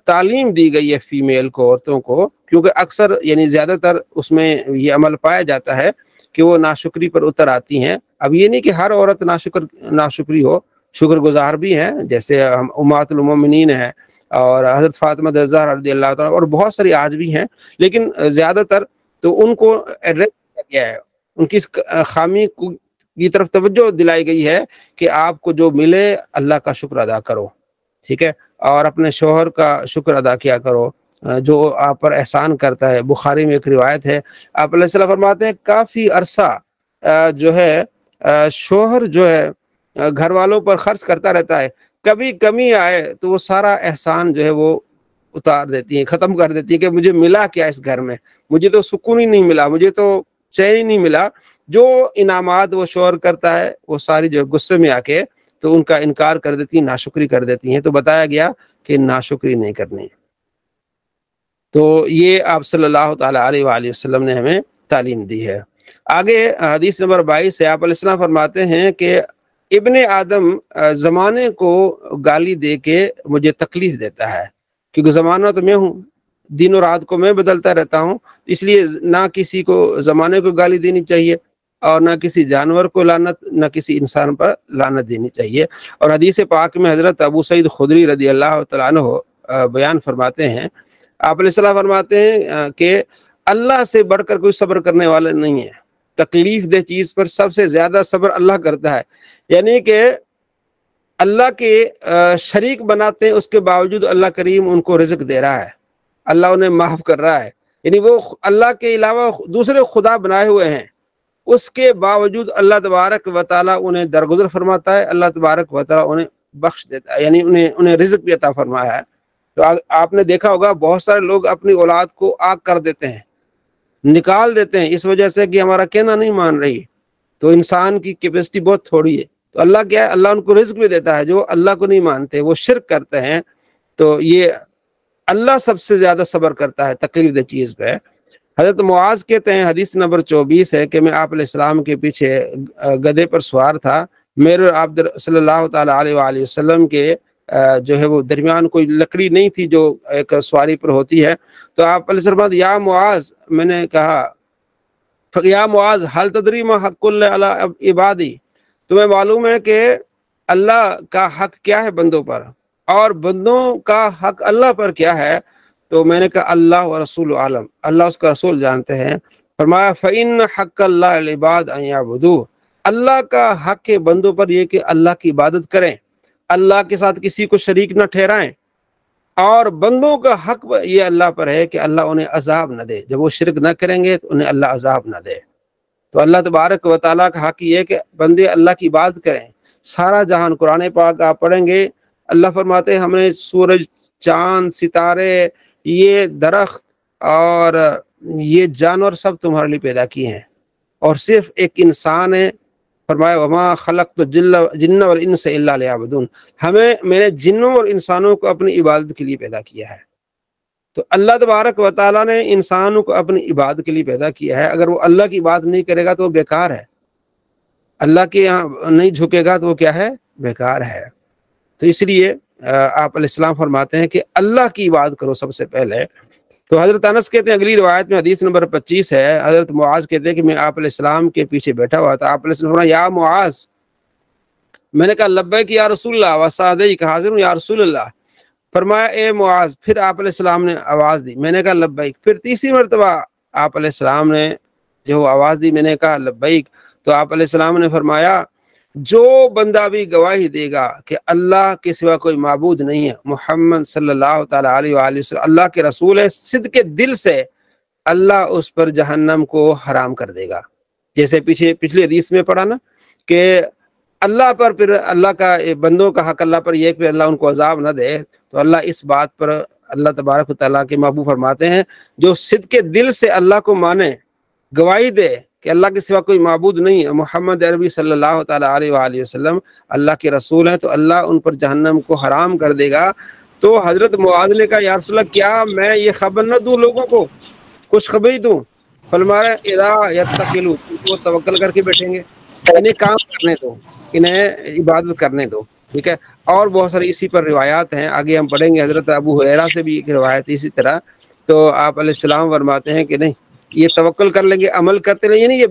تعلیم دی گئی ہے فیمیل کو، عورتوں کو، کیونکہ اکثر یعنی زیادہ تر اس میں یہ عمل پایا جاتا ہے کہ وہ ناشکری پر اتر آتی ہیں۔ اب یہ نہیں کہ ہر عورت ناشکری ہو، شکر گزار بھی ہیں، جیسے امہات المومنین ہیں اور حضرت فاطمہ الزہرا رضی اللہ تعالیٰ، اور بہت ساری آج بھی ہیں، لیکن زیادہ تر تو ان کو ایڈریس کیا گیا ہے، ان کی خامی کی طرف توجہ دلائی گئی ہے کہ آپ کو جو ملے اللہ کا شکر ادا کرو، ٹھیک ہے، اور اپنے شوہر کا شکر ادا کیا کرو جو آپ پر احسان کرتا ہے۔ بخاری میں ایک روایت ہے، آپ علیہ السلام فرماتے ہیں کافی عرصہ جو ہے شوہر جو ہے گھر والوں پر خرچ کرتا رہتا ہے، کبھی کمی آئے تو وہ سارا احسان جو ہے وہ اتار دیتی ہیں، ختم کر دیتی ہیں کہ مجھے ملا کیا اس گھر میں، مجھے تو سکون ہی نہیں ملا، مجھے تو چین ہی نہیں ملا۔ جو انعامات وہ شوہر کرتا ہے وہ ساری جو غصے میں آ کے تو ان کا انکار کر دیتی ہیں، ناشکری کر دیتی ہیں۔ تو بتایا گیا کہ ناشکری نہیں کرنی۔ تو یہ آپ صلی اللہ تعالیٰ علیہ وآلہ وسلم نے ہمیں تعلیم دی ہے۔ آگے حدیث نمبر 22 ہے، آپ علیہ السلام فرماتے ہیں کہ ابن آدم زمانے کو گالی دے کے مجھے تکلیف دیتا ہے، کیونکہ زمانہ تو میں ہوں، دن و رات کو میں بدلتا رہتا ہوں، اس لیے نہ کسی کو زمانے کو گالی دینی چاہیے اور نہ کسی جانور کو لعنت، نہ کسی انسان پر لعنت دینی چاہیے۔ اور حدیث پاک میں حضرت ابو سعید خدری رضی اللہ تعالیٰ عنہ بیان فرماتے ہیں، آپ علیہ السلام فرماتے ہیں کہ اللہ سے بڑھ کر کوئی صبر کرنے والا نہیں ہے، تکلیف دہ چیز پر سب سے زیادہ صبر اللہ کرتا ہے، یعنی کہ اللہ کے شریک بناتے ہیں، اس کے باوجود اللہ کریم ان کو رزق دے رہا ہے، اللہ انہیں معاف کر رہا ہے، یعنی وہ اللہ کے علاوہ دوسرے خدا بنائے ہوئے ہیں، اس کے باوجود اللہ تبارک و تعالیٰ انہیں درگزر فرماتا ہے، اللہ تبارک و تعالیٰ انہیں بخش دیتا ہے، یعنی انہیں رزق بھی عطا فرمایا ہے۔ تو آپ نے دیکھا ہوگا بہت سارے لوگ اپنی اولاد کو آگ کر دیتے ہیں، نکال دیتے ہیں، اس وجہ سے کہ ہمارا کہنا نہیں مان رہی۔ تو انسان کی کیپیسٹی بہت تھوڑی ہے، تو اللہ کیا ہے، اللہ ان کو رزق بھی دیتا ہے، جو اللہ کو نہیں مانتے وہ شرک کرتے ہیں، تو یہ اللہ سب سے زیادہ صبر کرتا ہے تکلیف دہ چیز پہ۔ حضرت معاذ کہتے ہیں، حدیث نمبر 24 ہے کہ میں آپ علیہ السلام کے پیچھے گدھے پر سوار تھا، میرے آپ صلی اللہ تعالیٰ علیہ وآلہ وسلم کے جو ہے وہ درمیان کوئی لکڑی نہیں تھی جو ایک سواری پر ہوتی ہے۔ تو آپ علیہ السلام یا معاذ، میں نے کہا یا معاذ حل تدری ما حق اللہ علی عبادی، تمہیں معلوم ہے کہ اللہ کا حق کیا ہے بندوں پر اور بندوں کا حق اللہ پر کیا ہے؟ تو میں نے کہا اللہ و رسول عالم، اللہ اس کا رسول جانتے ہیں۔ فرمایا فإن حق اللہ العباد ان یعبدوہ، اللہ کا حق ہے بندوں پر یہ کہ اللہ کی عبادت کریں، اللہ کے ساتھ کسی کو شریک نہ ٹھہرائیں، اور بندوں کا حق یہ اللہ پر ہے کہ اللہ انہیں عذاب نہ دے، جب وہ شرک نہ کریں گے تو انہیں اللہ عذاب نہ دے۔ تو اللہ تبارک و تعالیٰ کا حق یہ ہے کہ بندے اللہ کی عبادت کریں۔ سارا جہان قرآن پاک آپ پڑھیں گے، اللہ فرماتے ہیں ہم نے سورج، چاند، ستارے، یہ درخت اور یہ جانور سب تمہارے لیے پیدا کیے ہیں، اور صرف ایک انسان ہے، فرمایا وما خلقت الجن والانس الا لیعبدون، میں نے جنوں اور انسانوں کو اپنی عبادت کے لیے پیدا کیا ہے۔ تو اللہ تبارک و تعالیٰ نے انسانوں کو اپنی عبادت کے لیے پیدا کیا ہے، اگر وہ اللہ کی عبادت نہیں کرے گا تو وہ بیکار ہے، اللہ کے یہاں نہیں جھکے گا تو وہ کیا ہے؟ بیکار ہے۔ تو اس لیے آپ علیہ السلام فرماتے ہیں کہ اللہ کی عبادت کرو سب سے پہلے۔ تو حضرت انس کہتے ہیں اگلی روایت میں حدیث نمبر 25 ہے، حضرت معاذ کہتے ہیں کہ میں آپ علیہ السلام کے پیچھے بیٹھا ہوا تھا، آپ علیہ السلام فرمایا یا معاذ، میں نے کہا لبیک یا رسول اللہ وسعدیک حاضر یا رسول اللہ، فرمایا اے معاذ، پھر آپ علیہ السلام نے آواز دی، میں نے کہا لبیک، پھر تیسری مرتبہ آپ علیہ السلام نے جو آواز دی، میں نے کہا لبیک، تو آپ علیہ السلام نے فرمایا جو بندہ بھی گواہی دے گا کہ اللہ کے سوا کوئی معبود نہیں ہے، محمد صلی اللہ تعالیٰ علیہ وآلہ وسلم اللہ کے رسول ہے، صدق کے دل سے اللہ اس پر جہنم کو حرام کر دے گا۔ جیسے پچھلی حدیث میں پڑھا نا کہ اللہ پر پھر اللہ کا بندوں کا حق اللہ پر یہ کہ اللہ ان کو عذاب نہ دے، تو اللہ اس بات پر اللہ تبارک و تعالیٰ کے محبوب فرماتے ہیں جو صدق کے دل سے اللہ کو مانے، گواہی دے کہ اللہ کے سوا کوئی معبود نہیں ہے، محمد عربی صلی اللہ تعالیٰ علیہ وآلہ وسلم اللہ کے رسول ہیں، تو اللہ ان پر جہنم کو حرام کر دے گا۔ تو حضرت معاذ نے کہا یا رسول اللہ کیا میں یہ خبر نہ دوں لوگوں کو، خوشخبری دوں؟ فرمایا اذا یتقلوا، وہ توکل کر کے بیٹھیں گے، انہیں کام کرنے دو، انہیں عبادت کرنے دو، ٹھیک ہے۔ اور بہت ساری اسی پر روایات ہیں، آگے ہم پڑھیں گے، حضرت ابو ہریرہ سے بھی ایک روایت اسی طرح۔ تو آپ علیہ السلام فرماتے ہیں کہ نہیں، یہ توکل کر لیں گے، عمل کرتے نہیں، یعنی یہ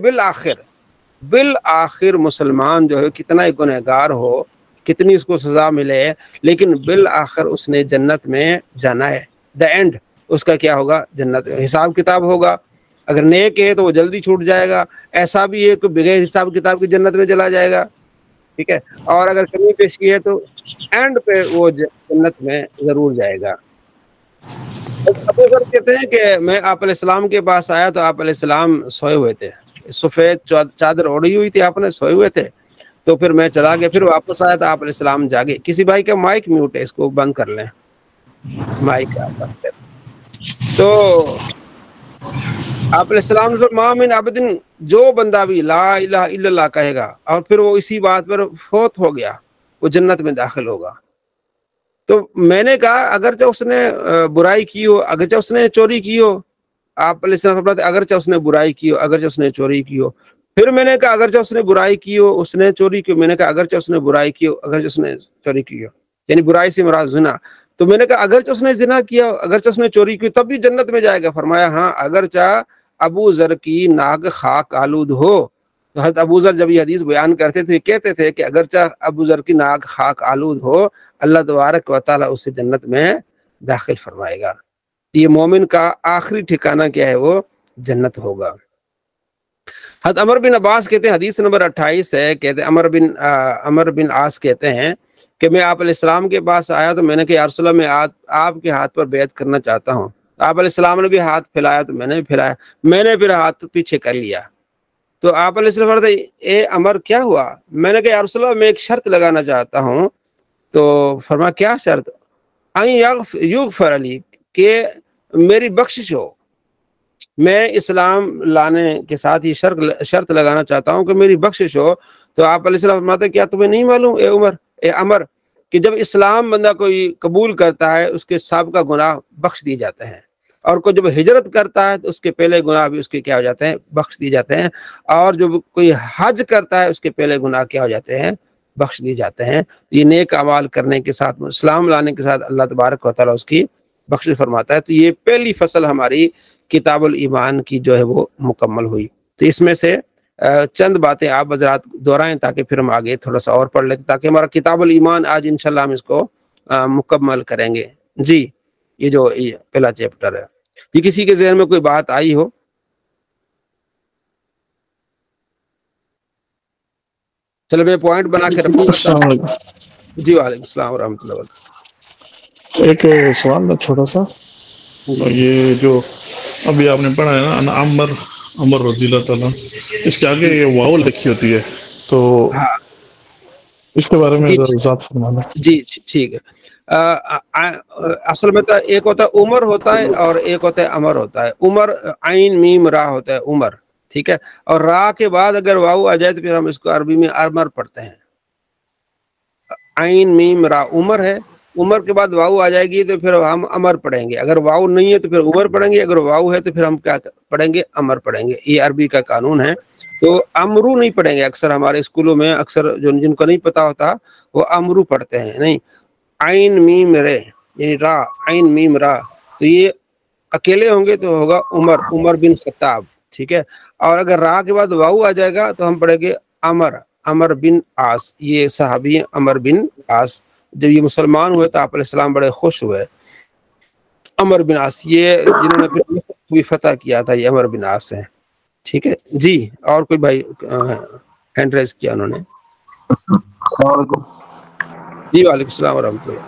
بالآخر مسلمان جو ہے کتنا ہی گنہگار ہو، کتنی اس کو سزا ملے، لیکن بالآخر اس نے جنت میں جانا ہے۔ دا اینڈ اس کا کیا ہوگا؟ جنت۔ حساب کتاب ہوگا، اگر نیک ہے تو وہ جلدی چھوٹ جائے گا، ایسا بھی ہے کہ بغیر حساب کتاب کی جنت میں چلا جائے گا، ٹھیک ہے۔ اور اگر کمی پیشی ہے تو اینڈ پہ وہ جنت میں ضرور جائے گا۔ ابو ذر کہتے ہیں کہ میں آپ علیہ السلام کے پاس آیا تو آپ علیہ السلام سوئے ہوئے تھے، سفید چادر اوڑھی ہوئی تھی، آپ نے سوئے ہوئے تھے، تو پھر میں چلا گیا، پھر واپس آیا تو آپ علیہ السلام جاگے۔ کسی بھائی کا مائک میوٹ ہے، اس کو بند کر لیں، مائک آپ بند کر۔ تو آپ علیہ السلام نے ما من عبد، جو بندہ بھی لا الہ الا اللہ کہے گا اور پھر وہ اسی بات پر فوت ہو گیا، وہ جنت میں داخل ہوگا۔ تو میں نے کہا اگرچہ اس نے برائی کی ہو، اگرچہ اس نے چوری کی ہو، آپ علیہ السلام فرماتے اگرچہ اس نے برائی کی ہو، اگرچہ اس نے چوری کی ہو۔ پھر میں نے کہا اگرچہ اس نے برائی کی ہو، اس نے چوری کی ہو، میں نے کہا اگرچہ اس نے برائی کی ہو، اگرچہ اس نے چوری کی ہو، یعنی برائی سے مراد زنا۔ تو میں نے کہا اگرچہ اس نے زنا کیا ہو، اگرچہ اس نے چوری کی ہو، تب بھی جنت میں جائے گا؟ فرمایا ہاں، اگرچہ ابو ذر کی ناک خاک آلود ہو۔ تو حضرت ابو ذر جب یہ حدیث بیان کرتے تھے، یہ کہتے تھے کہ اگرچہ ابو ذر کی ناک خاک آلود ہو، اللہ تبارک و تعالیٰ اسے جنت میں داخل فرمائے گا۔ یہ مومن کا آخری ٹھکانہ کیا ہے؟ وہ جنت ہوگا۔ حضرت عمر بن عباس کہتے ہیں، حدیث نمبر 28 ہے، کہتے ہیں عمر بن عاص کہتے ہیں کہ میں آپ علیہ السلام کے پاس آیا تو میں نے کہا یا رسول اللہ میں آپ کے ہاتھ پر بیعت کرنا چاہتا ہوں۔ آپ علیہ السلام نے بھی ہاتھ پھیلایا تو میں نے بھی پھیلایا، میں نے پھر ہاتھ پیچھے کر لیا۔ تو آپ علیہ السلام فرماتے اے عمر کیا ہوا؟ میں نے کہا یا رسول اللہ میں ایک شرط لگانا چاہتا ہوں۔ تو فرمایا کیا شرط؟ یغفر علی، کہ میری بخشش ہو۔ میں اسلام لانے کے ساتھ یہ شرط لگانا چاہتا ہوں کہ میری بخشش ہو۔ تو آپ علیہ السلام فرماتے کیا تمہیں نہیں معلوم اے عمر کہ جب اسلام بندہ کوئی قبول کرتا ہے اس کے سابقہ گناہ بخش دیے جاتے ہیں، اور کوئی جب ہجرت کرتا ہے تو اس کے پہلے گناہ بھی اس کے کیا ہو جاتے ہیں؟ بخش دیے جاتے ہیں، اور جب کوئی حج کرتا ہے اس کے پہلے گناہ کیا ہو جاتے ہیں؟ بخش دیے جاتے ہیں۔ یہ نیک اعمال کرنے کے ساتھ، اسلام لانے کے ساتھ اللہ تبارک و تعالیٰ اس کی بخشش فرماتا ہے۔ تو یہ پہلی فصل ہماری کتاب الایمان کی جو ہے وہ مکمل ہوئی۔ تو اس میں سے چند باتیں آپ حضرات دہرائیں تاکہ پھر ہم آگے تھوڑا سا اور پڑھ لیں، تاکہ ہمارا کتاب الایمان آج انشاءاللہ ہم اس کو مکمل کریں گے۔ جی یہ جو پہلا چیپٹر ہے، جی کسی کے ذہن میں کوئی بات آئی ہو؟ چلو میں پوائنٹ بنا کے رکھوں گا۔ السلام علیکم۔ جی وعلیکم السلام ورحمۃ اللہ وبرکاتہ۔ ایک سوال ہے چھوٹا سا، یہ جو ابھی آپ نے پڑھا ہے نا عمر رضی اللہ تعالیٰ، اس کے آگے یہ واو لکھی ہوتی ہے، تو ہاں اس کے بارے میں جی ذات فرمانا۔ جی ٹھیک ہے۔ اصل میں تو ایک ہوتا ہے عمر ہوتا ہے اور ایک ہوتا ہے عمر ہوتا ہے۔ عمر عین میم را ہوتا ہے عمر، ٹھیک ہے، اور را کے بعد اگر واو آ جائے تو پھر ہم اس کو عربی میں عمر پڑھتے ہیں۔ عین میم را عمر ہے، عمر کے بعد واو آ جائے گی تو پھر ہم عمر پڑھیں گے، اگر واو نہیں ہے تو پھر عمر پڑھیں گے، اگر واو ہے تو پھر ہم کیا پڑھیں گے؟ عمر پڑھیں گے۔ یہ عربی کا قانون ہے۔ تو امرو نہیں پڑھیں گے، اکثر ہمارے اسکولوں میں اکثر جن کو نہیں پتا ہوتا وہ امرو پڑھتے ہیں، نہیں، عین میم رے یعنی را، عین میم را، تو یہ اکیلے ہوں گے تو ہوگا عمر بن خطاب، ٹھیک ہے، اور اگر را کے بعد واو آ جائے گا تو ہم پڑھیں گے عمر بن عاص۔ یہ صحابی ہیں عمر بن عاص، جب یہ مسلمان ہوئے تو آپ علیہ السلام بڑے خوش ہوئے۔ عمر بن عاص یہ جنہوں نے پھر فتح کیا تھا، یہ عمر بن عاص ہیں، ٹھیک ہے جی۔ اور کوئی بھائی ہینڈ ریز کیا انہوں نے؟ السلام علیکم۔ جی وعلیکم السلام ورحمۃ اللہ۔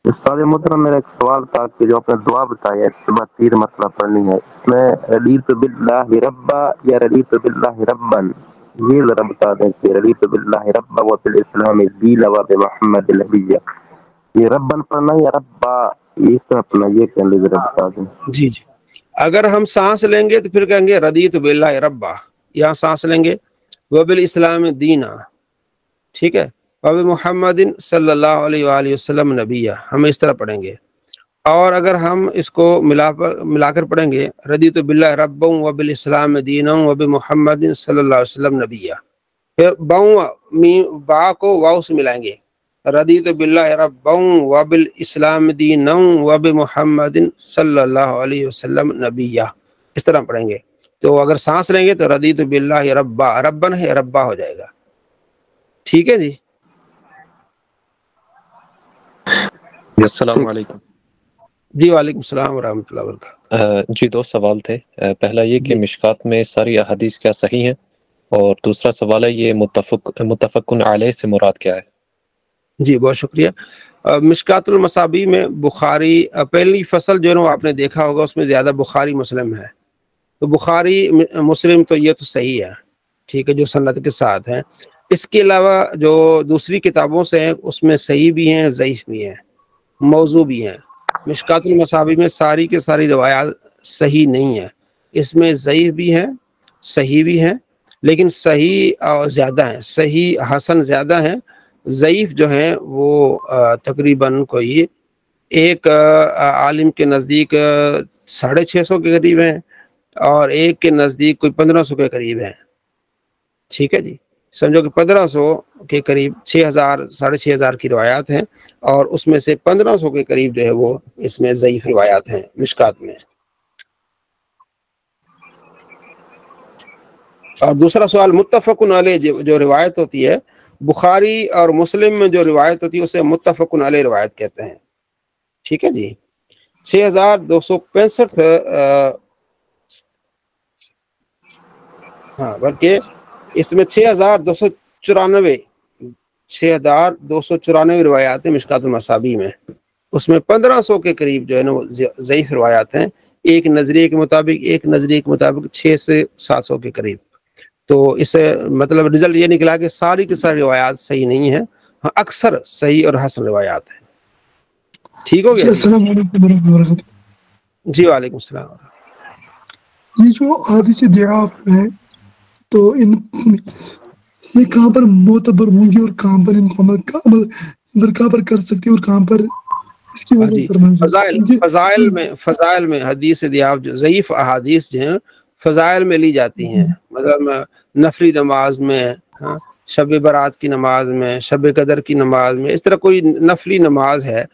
استاد محترم میرا ایک سوال تھا کہ جو آپ نے دعا بتائی ہے اس کے بعد 3 مرتبہ پڑھنی ہے، اس میں رضیت باللہ ربا یا رضیت باللہ ربن، یہ ذرا بتا دیں کہ رضیت باللہ ربا وبالاسلام دینا وبمحمد نبیا، یہ ربن پڑھنا یا ربا اس طرح پڑھنا، یہ کہنے ذرا بتا دیں۔ جی اگر ہم سانس لیں گے تو پھر کہیں گے رضیت باللہ ربا، یہاں سانس لیں گے، وبالاسلام دینا، ٹھیک ہے، وبمحمد صلی اللہ علیہ وآلہ وسلم نبیہ، ہم اس طرح پڑھیں گے۔ اور اگر ہم اس کو ملا کر پڑھیں گے رضیت باللہ ربا وبالاسلام دینا وبمحمد صلی اللہ علیہ وسلم نبیہ، پھر با کو واو سے ملائیں گے، رضیت باللہ ربا وبالاسلام دینا وبمحمد صلی اللہ علیہ وسلم نبیہ، اس طرح پڑھیں گے۔ تو اگر سانس لیں گے تو رضیت باللہ ربا، ربن ہے ربا ہو جائے گا، ٹھیک ہے جی۔ السلام علیکم جی وعلیکم السلام ورحمۃ اللہ وبرکاتہ۔ جی 2 سوال تھے، پہلا یہ کہ جی مشکات میں ساری احادیث کیا صحیح ہیں، اور دوسرا سوال ہے یہ متفقن علیہ سے مراد کیا ہے؟ جی بہت شکریہ۔ مشکات المصابیح میں بخاری پہلی فصل جو ہے نا وہ آپ نے دیکھا ہوگا، اس میں زیادہ بخاری مسلم ہے، تو بخاری مسلم تو یہ تو صحیح ہے، ٹھیک ہے، جو سند کے ساتھ ہیں۔ اس کے علاوہ جو دوسری کتابوں سے ہیں اس میں صحیح بھی ہیں، ضعیف بھی ہیں، موضوع بھی ہیں۔ مشکات المصابیح میں ساری کے ساری روایات صحیح نہیں ہیں، اس میں ضعیف بھی ہیں، صحیح بھی ہیں، لیکن صحیح زیادہ ہیں، صحیح حسن زیادہ ہیں، ضعیف جو ہیں وہ تقریباً کوئی ایک عالم کے نزدیک 650 کے قریب ہیں، اور ایک کے نزدیک کوئی 1500 کے قریب ہیں، ٹھیک ہے جی، سمجھو کہ 1500 کے قریب 6000 6500 کی روایات ہیں، اور اس میں سے 1500 کے قریب جو ہے وہ اس میں ضعیف روایات ہیں مشکات میں۔ اور دوسرا سوال متفقن علیہ جو روایت ہوتی ہے، بخاری اور مسلم میں جو روایت ہوتی ہے اسے متفقن علیہ روایت کہتے ہیں، ٹھیک ہے جی۔ 6265 ہاں، بلکہ اس میں 6294 روایات ہیں مشکات المصابیح میں، اس میں 1500 کے قریب جو ہے نا وہ ضعیف روایات ہیں، ایک نظریے کے مطابق 6 سے 700 کے قریب۔ تو اس سے مطلب رزلٹ یہ نکلا کہ ساری کی ساری روایات صحیح نہیں ہیں، ہاں اکثر صحیح اور حسن روایات ہیں، ٹھیک ہو گیا؟ السلام علیکم ورحمۃ اللہ وبرکاتہ۔ جی وعلیکم السلام۔ یہ جو حدیث ضعاف ہے تو یہ کہاں پر معتبر ہوں گی، اور کہاں پر ان کو عمل کہاں پر کر سکتی اور کہاں پر اس کی وجہ جی فرمائیے۔ فضائل میں حدیث ضعاف جو ضعیف احادیث جو ہیں فضائل میں لی جاتی ہیں، مطلب نفلی نماز میں، ہاں، شب برات کی نماز میں، شب قدر کی نماز میں، اس طرح کوئی نفلی نماز ہے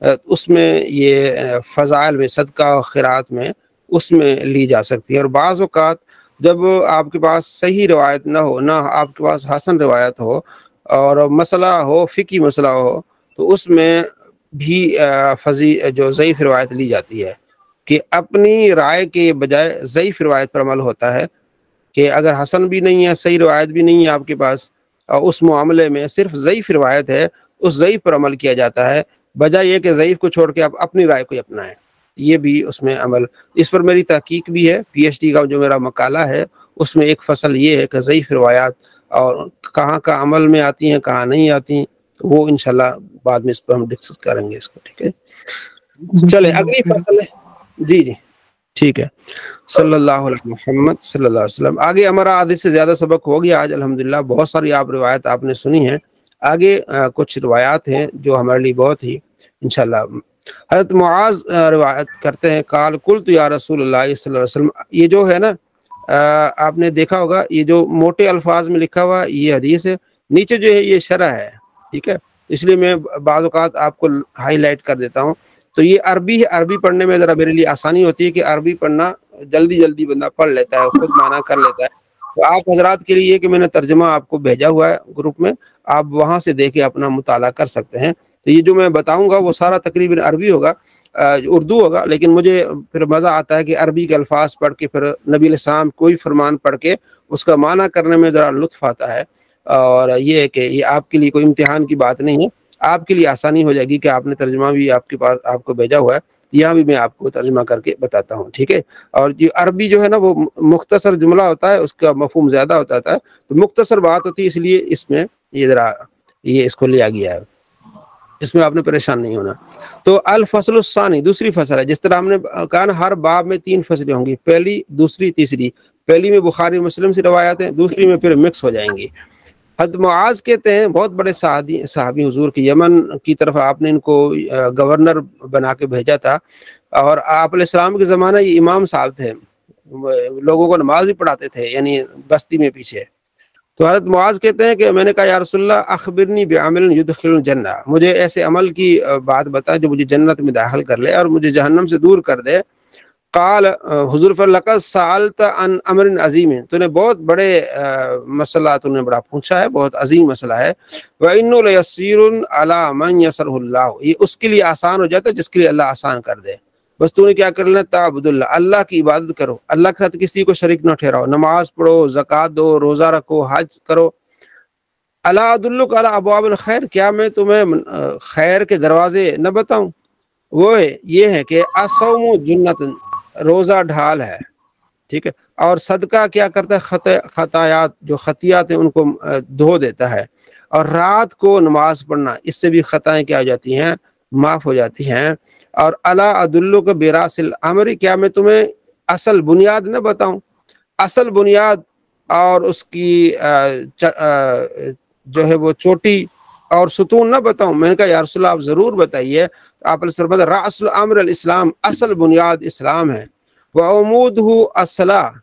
اس میں یہ فضائل میں، صدقہ و خیرات میں، اس میں لی جا سکتی ہے۔ اور بعض اوقات جب آپ کے پاس صحیح روایت نہ ہو، نہ آپ کے پاس حسن روایت ہو، اور مسئلہ ہو فقہی مسئلہ ہو، تو اس میں بھی جو ضعیف روایت لی جاتی ہے، کہ اپنی رائے کے بجائے ضعیف روایت پر عمل ہوتا ہے، کہ اگر حسن بھی نہیں ہے، صحیح روایت بھی نہیں ہے آپ کے پاس، اور اس معاملے میں صرف ضعیف روایت ہے، اس ضعیف پر عمل کیا جاتا ہے، بجائے یہ کہ ضعیف کو چھوڑ کے آپ اپنی رائے کو اپنائیں۔ یہ بھی اس میں عمل، اس پر میری تحقیق بھی ہے، پی ایچ ڈی کا جو میرا مقالہ ہے اس میں ایک فصل یہ ہے کہ ضعیف روایات اور کہاں کا عمل میں آتی ہیں، کہاں نہیں آتی ہیں، وہ انشاءاللہ بعد میں اس پر ہم ڈسکس کریں گے اس کو، ٹھیک ہے؟ چلے اگلی فصل ہے، جی ٹھیک ہے۔ صلی اللہ علیہ محمد صلی اللہ علیہ وسلم۔ آگے ہمارا آدھے سے زیادہ سبق ہو گیا آج الحمدللہ، بہت ساری آپ روایت آپ نے سنی ہیں، آگے کچھ روایات ہیں جو ہمارے لیے بہت ہی انشاءاللہ۔ حضرت معاذ روایت کرتے ہیں، قال قلت یا رسول اللہ صلی اللہ علیہ وسلم۔ یہ جو ہے نا آپ نے دیکھا ہوگا، یہ جو موٹے الفاظ میں لکھا ہوا یہ حدیث ہے، نیچے جو ہے یہ شرح ہے، ٹھیک ہے، اس لیے میں بعض اوقات آپ کو ہائی لائٹ کر دیتا ہوں۔ تو یہ عربی ہے، عربی پڑھنے میں ذرا میرے لیے آسانی ہوتی ہے کہ عربی پڑھنا جلدی بندہ پڑھ لیتا ہے، خود معنی کر لیتا ہے۔ تو آپ حضرات کے لیے کہ میں نے ترجمہ آپ کو بھیجا ہوا ہے گروپ میں، آپ وہاں سے دیکھ کے اپنا مطالعہ کر سکتے ہیں۔ تو یہ جو میں بتاؤں گا وہ سارا تقریباً عربی ہوگا، اردو ہوگا، لیکن مجھے پھر مزہ آتا ہے کہ عربی کے الفاظ پڑھ کے پھر نبی علیہ السلام کوئی فرمان پڑھ کے اس کا معنی کرنے میں ذرا لطف آتا ہے۔ اور یہ ہے کہ یہ آپ کے لیے کوئی امتحان کی بات نہیں ہے، آپ کے لیے آسانی ہو جائے گی کہ آپ نے ترجمہ بھی آپ کے پاس آپ کو بھیجا ہوا ہے، یہاں بھی میں آپ کو ترجمہ کر کے بتاتا ہوں، ٹھیک ہے۔ اور یہ عربی جو ہے نا وہ مختصر جملہ ہوتا ہے، اس کا مفہوم زیادہ ہوتا ہے، تو مختصر بات ہوتی ہے، اس لیے اس میں یہ ذرا یہ اس کو لیا گیا ہے، اس میں آپ نے پریشان نہیں ہونا۔ تو الفصل الثانی دوسری فصل ہے، جس طرح ہم نے کہا نا ہر باب میں 3 فصلیں ہوں گی، پہلی، دوسری، تیسری۔ پہلی میں بخاری مسلم سے روایات ہیں، دوسری میں پھر مکس ہو جائیں گی۔ حضرت معاذ کہتے ہیں بہت بڑے صحابی حضور کے، یمن کی طرف آپ نے ان کو گورنر بنا کے بھیجا تھا، اور آپ علیہ السلام کے زمانہ یہ امام صاحب تھے، لوگوں کو نماز بھی پڑھاتے تھے، یعنی بستی میں پیچھے۔ تو حضرت معاذ کہتے ہیں کہ میں نے کہا یا رسول اللہ اخبرنی بعمل یدخل الجنہ، مجھے ایسے عمل کی بات بتا جو مجھے جنت میں داخل کر لے اور مجھے جہنم سے دور کر دے۔ قال حضور فلقد سألت عن امر عظیم، تو نے بہت بڑے مسئلہ تو نے بڑا پوچھا ہے، بہت عظیم مسئلہ ہے۔ وَإِنُّ لَيَسِّيرٌ عَلَى مَنْ يَسَرْهُ اللَّهُ، یہ اس کے لیے آسان ہو جاتا ہے جس کے لیے اللہ آسان کر دے۔ بس تو نے کیا کرنا، تعبد اللہ، اللہ کی عبادت کرو، اللہ کے ساتھ کسی کو شریک نہ ٹھہراؤ، نماز پڑھو، زکوٰۃ دو، روزہ رکھو، حج کرو۔ الا ادلک علی ابواب الخیر، کیا میں تمہیں خیر کے دروازے نہ بتاؤں؟ وہ یہ ہے کہ الصوم جنۃ، روزہ ڈھال ہے، ٹھیک ہے، اور صدقہ کیا کرتا ہے، خطایات جو خطیات ہیں ان کو دھو دیتا ہے، اور رات کو نماز پڑھنا، اس سے بھی خطائیں کیا ہو جاتی ہیں، معاف ہو جاتی ہیں۔ اور الا ادلک براس الامر، کیا میں تمہیں اصل بنیاد نہ بتاؤں، اصل بنیاد اور اس کی جو ہے وہ چوٹی اور ستون نہ بتاؤں؟ میں نے کہا یا رسول اللہ آپ ضرور بتائیے۔ آپ علیہ السلام رأس الامر الاسلام، اصل بنیاد اسلام ہے، وعمودہ الصلاۃ،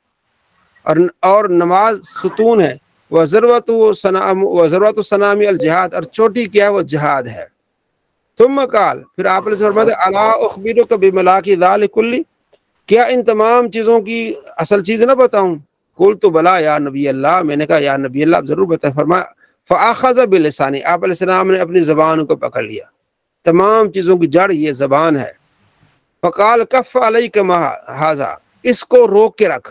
اور نماز ستون ہے، وذروۃ السنام الجہاد، اور چوٹی کیا ہے وہ جہاد ہے۔ ثم قال، پھر آپ علیہ السلام الا اخبرک بملاک ذلک کلی، کیا ان تمام چیزوں کی اصل چیز نہ بتاؤں؟ قلت بلا یا نبی اللہ، میں نے کہا یا نبی اللہ آپ ضرور بتائیں۔ فرمایا فاخذ بلسانی، آپ علیہ السلام نے اپنی زبان کو پکڑ لیا، تمام چیزوں کی جڑ یہ زبان ہے۔ فقال کف علیک ما ھذا، اس کو روک کے رکھ۔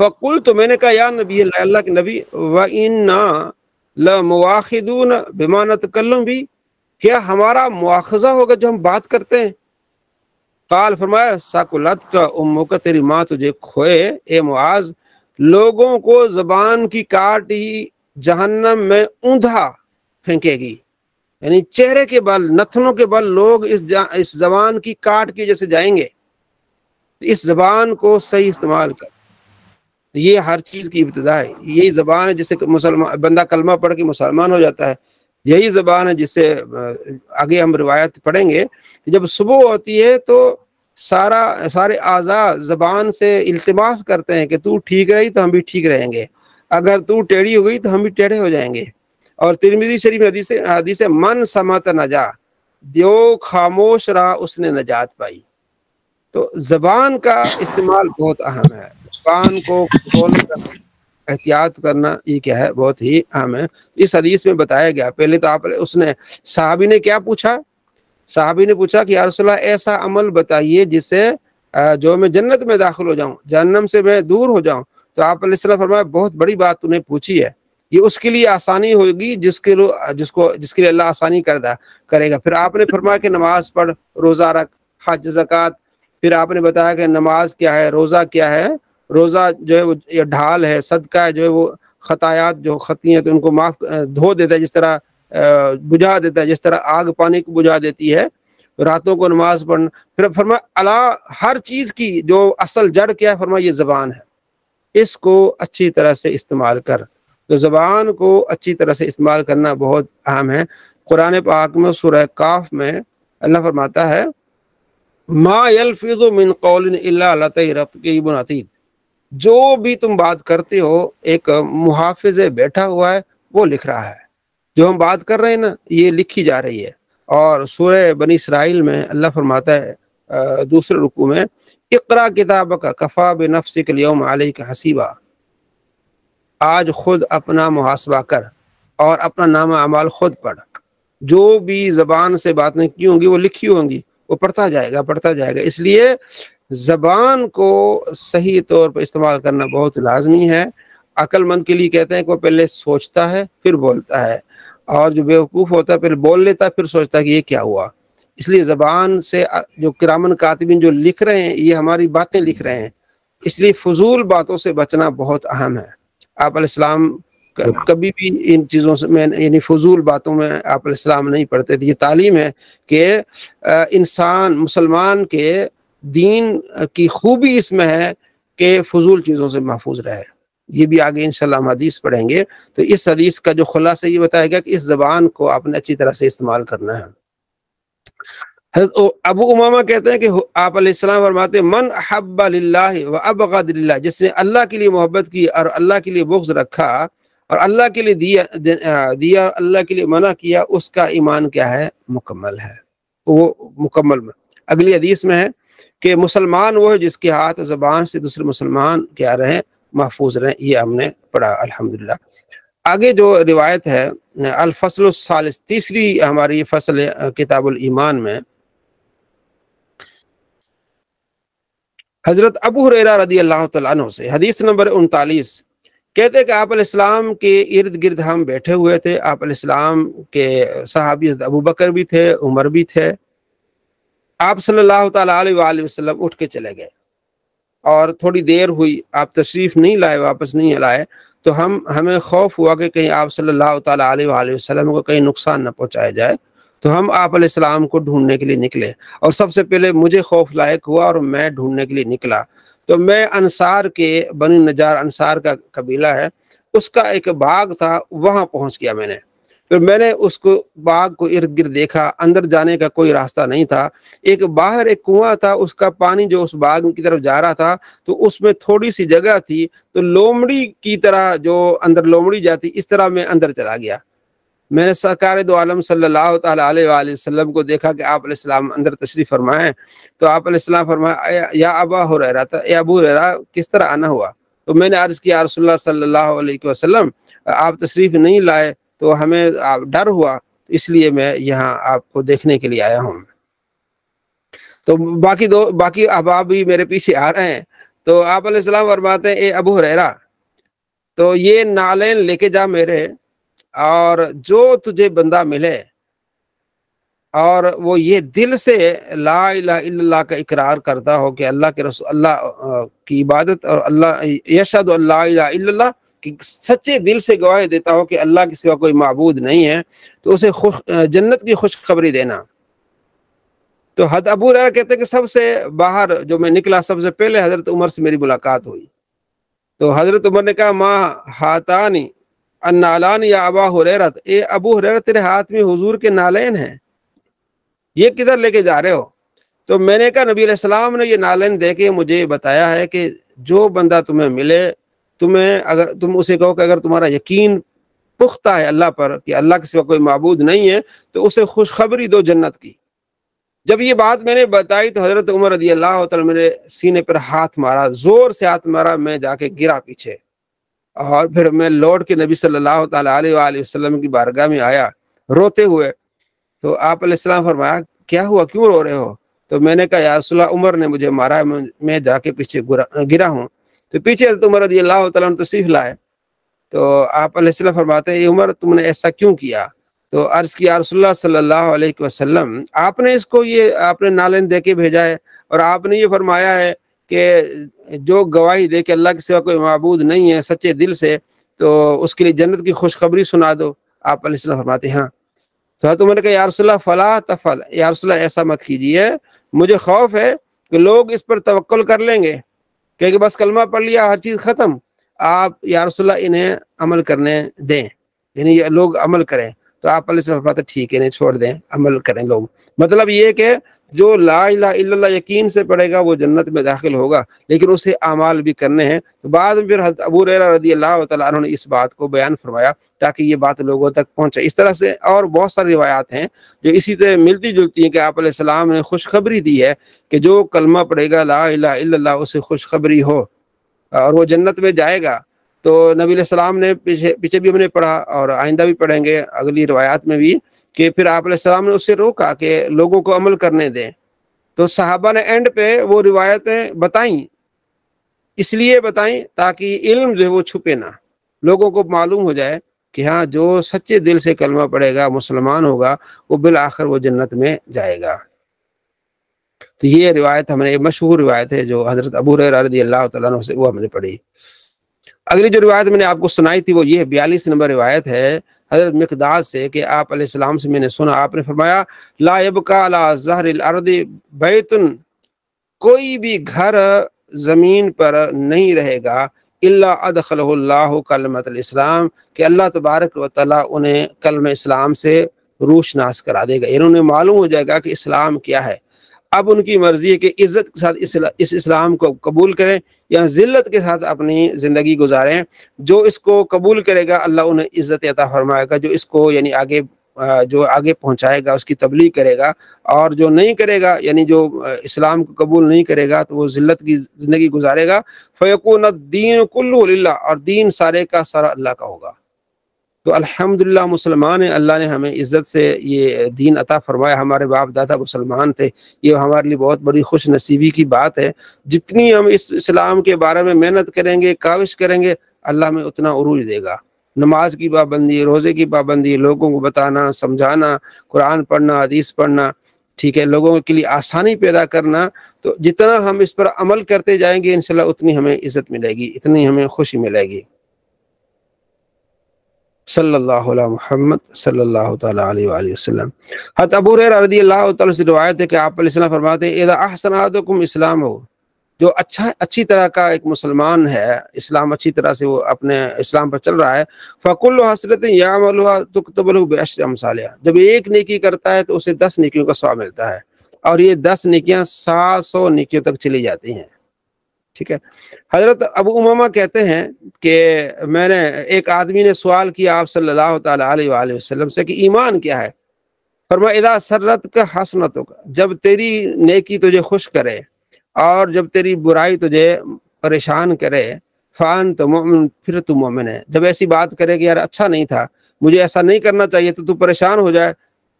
فقلت، میں نے کہا یا نبی اللہ، اللہ کے نبی، وَإِنَّا لَمُؤَاخَذُونَ بِمَا نَتَكَلَّمُ بِهِ، کیا ہمارا مواخذہ ہوگا جو ہم بات کرتے ہیں؟ قال، فرمایا ثقلتک امک، تیری ماں تجھے کھوئے اے معاذ، لوگوں کو زبان کی کاٹ ہی جہنم میں اوندھا پھینکے گی، یعنی چہرے کے بل، نتنوں کے بل لوگ اس زبان کی کاٹ کی جیسے جائیں گے۔ اس زبان کو صحیح استعمال کر، یہ ہر چیز کی ابتدا ہے، یہی زبان ہے جس سے مسلمان بندہ کلمہ پڑھ کے مسلمان ہو جاتا ہے، یہی زبان ہے جس سے آگے ہم روایت پڑھیں گے کہ جب صبح ہوتی ہے تو سارے اعضاء زبان سے التماس کرتے ہیں کہ تو ٹھیک رہی تو ہم بھی ٹھیک رہیں گے، اگر تو ٹیڑھی ہو گئی تو ہم بھی ٹیڑھے ہو جائیں گے۔ اور ترمذی شریف میں حدیث ہے من سمت نجا، جو خاموش رہا اس نے نجات پائی۔ تو زبان کا استعمال بہت اہم ہے، زبان کو کنٹرول کرنا، احتیاط کرنا، یہ کیا ہے، بہت ہی اہم ہے۔ اس حدیث میں بتایا گیا، پہلے تو اس نے صحابی نے کیا پوچھا، صحابی نے پوچھا کہ یا رسول اللہ ایسا عمل بتائیے جس سے جو میں جنت میں داخل ہو جاؤں، جہنم سے میں دور ہو جاؤں۔ تو آپ علیہ السلام فرمایا بہت بڑی بات تو نے پوچھی ہے، یہ اس کے لیے آسانی ہوگی جس کے لیے اللہ آسانی کرے گا۔ پھر آپ نے فرمایا کہ نماز پڑھ، روزہ رکھ، حج، زکوٰۃ۔ پھر آپ نے بتایا کہ نماز کیا ہے، روزہ کیا ہے، روزہ جو ہے وہ ڈھال ہے، صدقہ ہے جو ہے وہ خطایات جو خطی ہیں تو ان کو معاف دھو دیتا ہے، جس طرح بجھا دیتا ہے، جس طرح آگ پانی کو بجھا دیتی ہے، راتوں کو نماز پڑھنا۔ پھر فرمایا اللہ ہر چیز کی جو اصل جڑ کیا ہے، فرمایا یہ زبان ہے، اس کو اچھی طرح سے استعمال کر۔ تو زبان کو اچھی طرح سے استعمال کرنا بہت اہم ہے۔ قرآن پاک میں سورہ کاف میں اللہ فرماتا ہے ما یلفظ من قول الا لدیہ رقیب عتید، جو بھی تم بات کرتے ہو ایک محافظ بیٹھا ہوا ہے وہ لکھ رہا ہے، جو ہم بات کر رہے ہیں نا یہ لکھی جا رہی ہے۔ اور سورہ بنی اسرائیل میں اللہ فرماتا ہے دوسرے رکوع میں اقرا کتابک کفا بنفسک اليوم علیک حسیبا، آج خود اپنا محاسبہ کر اور اپنا نامہ اعمال خود پڑھ، جو بھی زبان سے باتیں کی ہوں گی وہ لکھی ہوں گی، وہ پڑھتا جائے گا۔ اس لیے زبان کو صحیح طور پر استعمال کرنا بہت لازمی ہے۔ عقل مند کے لیے کہتے ہیں کہ وہ پہلے سوچتا ہے پھر بولتا ہے، اور جو بیوقوف ہوتا ہے پہلے بول لیتا ہے پھر سوچتا ہے کہ یہ کیا ہوا۔ اس لیے زبان سے جو کرامن کاتبین جو لکھ رہے ہیں یہ ہماری باتیں لکھ رہے ہیں، اس لیے فضول باتوں سے بچنا بہت اہم ہے۔ آپ علیہ السلام کبھی بھی ان چیزوں سے میں یعنی فضول باتوں میں آپ علیہ السلام نہیں پڑھتے تھے. یہ تعلیم ہے کہ انسان مسلمان کے دین کی خوبی اس میں ہے کہ فضول چیزوں سے محفوظ رہے. یہ بھی آگے انشاءاللہ ہم حدیث پڑھیں گے. تو اس حدیث کا جو خلاصہ یہ بتایا گیا کہ اس زبان کو آپ نے اچھی طرح سے استعمال کرنا ہے. حضرت ابو امامہ کہتے ہیں کہ آپ علیہ السلام فرماتے ہیں من احب للہ و ابغض للہ، جس نے اللہ کے لیے محبت کی اور اللہ کے لیے بغض رکھا اور اللہ کے لیے دیا اللہ کے لیے منع کیا، اس کا ایمان کیا ہے؟ مکمل ہے. وہ مکمل میں اگلی حدیث میں ہے کہ مسلمان وہ ہے جس کے ہاتھ زبان سے دوسرے مسلمان کیا رہیں؟ محفوظ رہیں. یہ ہم نے پڑھا الحمدللہ. آگے جو روایت ہے الفصل الثالث، تیسری ہماری فصل کتاب الایمان میں، حضرت ابو ہریرہ رضی اللہ تعالیٰ عنہ سے حدیث نمبر 39 کہتے ہیں کہ آپ علیہ السلام کے ارد گرد ہم بیٹھے ہوئے تھے. آپ علیہ السلام کے صحابی حضرت ابو بکر بھی تھے، عمر بھی تھے. آپ صلی اللہ تعالیٰ علیہ وآلہ وسلم اٹھ کے چلے گئے اور تھوڑی دیر ہوئی، آپ تشریف نہیں لائے، واپس نہیں لائے. تو ہمیں خوف ہوا کہ کہیں آپ صلی اللہ تعالیٰ علیہ وآلہ وسلم کو کہیں نقصان نہ پہنچایا جائے. تو ہم آپ علیہ السلام کو ڈھونڈنے کے لیے نکلے، اور سب سے پہلے مجھے خوف لاحق ہوا اور میں ڈھونڈنے کے لیے نکلا. تو میں انصار کے بنی نجار، انصار کا قبیلہ ہے، اس کا ایک باغ تھا، وہاں پہنچ گیا میں نے. پھر میں نے اس کو باغ کو ارد گرد دیکھا، اندر جانے کا کوئی راستہ نہیں تھا. ایک باہر ایک کنواں تھا، اس کا پانی جو اس باغ کی طرف جا رہا تھا تو اس میں تھوڑی سی جگہ تھی، تو لومڑی کی طرح جو اندر لومڑی جاتی اس طرح میں اندر چلا گیا. میں نے سرکار دو عالم صلی اللہ تعالیٰ علیہ وآلہ وسلم کو دیکھا کہ آپ علیہ السلام اندر تشریف فرمائے. تو آپ علیہ السلام فرمایا یا ابا ہریرہ، اے ابو ہریرہ کس طرح آنا ہوا؟ تو میں نے عرض کیا رسول اللہ صلی اللہ علیہ وسلم آپ تشریف نہیں لائے تو ہمیں ڈر ہوا، اس لیے میں یہاں آپ کو دیکھنے کے لیے آیا ہوں. تو باقی احباب بھی میرے پیچھے آ رہے ہیں. تو آپ علیہ السلام فرماتے ہیں اے ابو ہریرہ تو یہ نالین لے کے جا میرے، اور جو تجھے بندہ ملے اور وہ یہ دل سے لا الہ الا اللہ کا اقرار کرتا ہو کہ اللہ کے رسول اللہ کی عبادت اور اللہ یشہد اللہ الہ الا اللہ کہ سچے دل سے گواہی دیتا ہو کہ اللہ کے سوا کوئی معبود نہیں ہے، تو اسے جنت کی خوشخبری دینا. تو حضرت ابو ہریرہ کہتے ہیں کہ سب سے باہر جو میں نکلا، سب سے پہلے حضرت عمر سے میری ملاقات ہوئی. تو حضرت عمر نے کہا ما ہاتانی النالان یا ابا ہریرہ، اے ابو ہریرہ تیرے ہاتھ میں حضور کے نالین ہیں، یہ کدھر لے کے جا رہے ہو؟ تو میں نے کہا نبی علیہ السلام نے یہ نالین دے کے مجھے بتایا ہے کہ جو بندہ تمہیں ملے، اگر تم اسے کہو کہ اگر تمہارا یقین پختہ ہے اللہ پر کہ اللہ کے سوا کوئی معبود نہیں ہے، تو اسے خوشخبری دو جنت کی. جب یہ بات میں نے بتائی تو حضرت عمر رضی اللہ تعالیٰ میرے سینے پر ہاتھ مارا، زور سے ہاتھ مارا. میں جا کے گرا پیچھے، اور پھر میں لوٹ کے نبی صلی اللہ تعالیٰ علیہ وآلہ وسلم کی بارگاہ میں آیا روتے ہوئے. تو آپ علیہ السلام فرمایا کیا ہوا، کیوں رو رہے ہو؟ تو میں نے کہا یا رسول اللہ عمر نے مجھے مارا، میں جا کے پیچھے گرا ہوں. تو پیچھے حضرت عمر رضی اللہ تعالیٰ عنہ تشریف لائے. تو آپ علیہ السلام فرماتے ہیں عمر تم نے ایسا کیوں کیا؟ تو عرض کیا رسول اللہ صلی اللہ علیہ وسلم آپ نے اس کو یہ آپ نے نالین دے کے بھیجا ہے، اور آپ نے یہ فرمایا ہے کہ جو گواہی دے کہ اللہ کے سوا کوئی معبود نہیں ہے سچے دل سے، تو اس کے لیے جنت کی خوشخبری سنا دو. آپ علیہ السلام فرماتے ہیں ہاں. تو تم نے کہا یا رسول اللہ فلا تفعل، یا رسول اللہ ایسا مت کیجیے، مجھے خوف ہے کہ لوگ اس پر توکل کر لیں گے کہ بس کلمہ پڑھ لیا ہر چیز ختم. آپ یا رسول اللہ انہیں عمل کرنے دیں، یعنی یہ لوگ عمل کریں. تو آپ علیہ السلام فرماتے ٹھیک ہے انہیں چھوڑ دیں، عمل کریں لوگ. مطلب یہ کہ جو لا الہ الا اللہ یقین سے پڑھے گا وہ جنت میں داخل ہوگا، لیکن اسے اعمال بھی کرنے ہیں. تو بعد میں پھر حضرت ابو ہریرہ رضی اللہ تعالیٰ عنہ نے اس بات کو بیان فرمایا تاکہ یہ بات لوگوں تک پہنچے. اس طرح سے اور بہت ساری روایات ہیں جو اسی طرح ملتی جلتی ہیں کہ آپ علیہ السلام نے خوشخبری دی ہے کہ جو کلمہ پڑھے گا لا الہ الا اللہ اسے خوشخبری ہو اور وہ جنت میں جائے گا. تو نبی علیہ السلام نے پیچھے بھی ہم نے پڑھا اور آئندہ بھی پڑھیں گے اگلی روایات میں بھی کہ پھر آپ علیہ السلام نے اس سے روکا کہ لوگوں کو عمل کرنے دیں. تو صحابہ نے اینڈ پہ وہ روایتیں بتائیں، اس لیے بتائیں تاکہ علم جو ہے وہ چھپے نہ، لوگوں کو معلوم ہو جائے کہ ہاں جو سچے دل سے کلمہ پڑھے گا مسلمان ہوگا وہ بالآخر وہ جنت میں جائے گا. تو یہ روایت ہم نے مشہور روایت ہے جو حضرت ابو ہریرہ رضی اللہ تعالیٰ عنہ سے وہ ہم نے پڑھی. اگلی جو روایت میں نے آپ کو سنائی تھی وہ یہ 42 نمبر روایت ہے حضرت مقداد سے کہ آپ علیہ السلام سے میں نے سنا، آپ نے فرمایا لا یبقى علی ظہر الارض بیت، کوئی بھی گھر زمین پر نہیں رہے گا الا ادخلہ اللہ کلمۃ الاسلام، کہ اللہ تبارک و تعالیٰ انہیں کلمہ اسلام سے روشناس کرا دے گا، یعنی انہیں معلوم ہو جائے گا کہ اسلام کیا ہے۔ اب ان کی مرضی ہے کہ عزت کے ساتھ اس اسلام کو قبول کریں یا ذلت کے ساتھ اپنی زندگی گزاریں۔ جو اس کو قبول کرے گا اللہ انہیں عزت عطا فرمائے گا، جو اس کو یعنی آگے پہنچائے گا اس کی تبلیغ کرے گا، اور جو نہیں کرے گا یعنی جو اسلام کو قبول نہیں کرے گا تو وہ ذلت کی زندگی گزارے گا۔ فیکون الدین کلہ للہ، اور دین سارے کا سارا اللہ کا ہوگا۔ تو الحمدللہ مسلمان ہیں، اللہ نے ہمیں عزت سے یہ دین عطا فرمایا، ہمارے باپ دادا مسلمان تھے، یہ ہمارے لیے بہت بڑی خوش نصیبی کی بات ہے۔ جتنی ہم اس اسلام کے بارے میں محنت کریں گے، کاوش کریں گے، اللہ ہمیں اتنا عروج دے گا۔ نماز کی پابندی، روزے کی پابندی، لوگوں کو بتانا، سمجھانا، قرآن پڑھنا، حدیث پڑھنا، ٹھیک ہے، لوگوں کے لیے آسانی پیدا کرنا، تو جتنا ہم اس پر عمل کرتے جائیں گے انشاءاللہ اتنی ہمیں عزت ملے گی، اتنی ہمیں خوشی ملے گی۔ صلی اللہ علیہ محمد صلی اللہ تعالیٰ علیہ وآلہ وسلم۔ حضرت ابو ہریرہ رضی اللہ تعالیٰ سے روایت ہے کہ آپ علیہ السلام فرماتے ہیں اذا احسن احدکم اسلام ہو، جو اچھی طرح کا ایک مسلمان ہے، اسلام اچھی طرح سے وہ اپنے اسلام پر چل رہا ہے، فکل حسنۃ یعملها تکتب له بعشر امثالها، جب ایک نیکی کرتا ہے تو اسے 10 نیکیوں کا ثواب ملتا ہے، اور یہ 10 نیکیاں 700 نیکیوں تک چلی جاتی ہیں، ٹھیک ہے۔ حضرت ابو امامہ کہتے ہیں کہ میں نے ایک آدمی نے سوال کیا آپ صلی اللہ تعالیٰ علیہ وآلہ وسلم سے کہ ایمان کیا ہے؟ فرمایا اذا سرتک حسنتک، جب تیری نیکی تجھے خوش کرے اور جب تیری برائی تجھے پریشان کرے، فانت مؤمن، پھر تو مومن ہے۔ جب ایسی بات کرے کہ یار اچھا نہیں تھا، مجھے ایسا نہیں کرنا چاہیے، تو پریشان ہو جائے،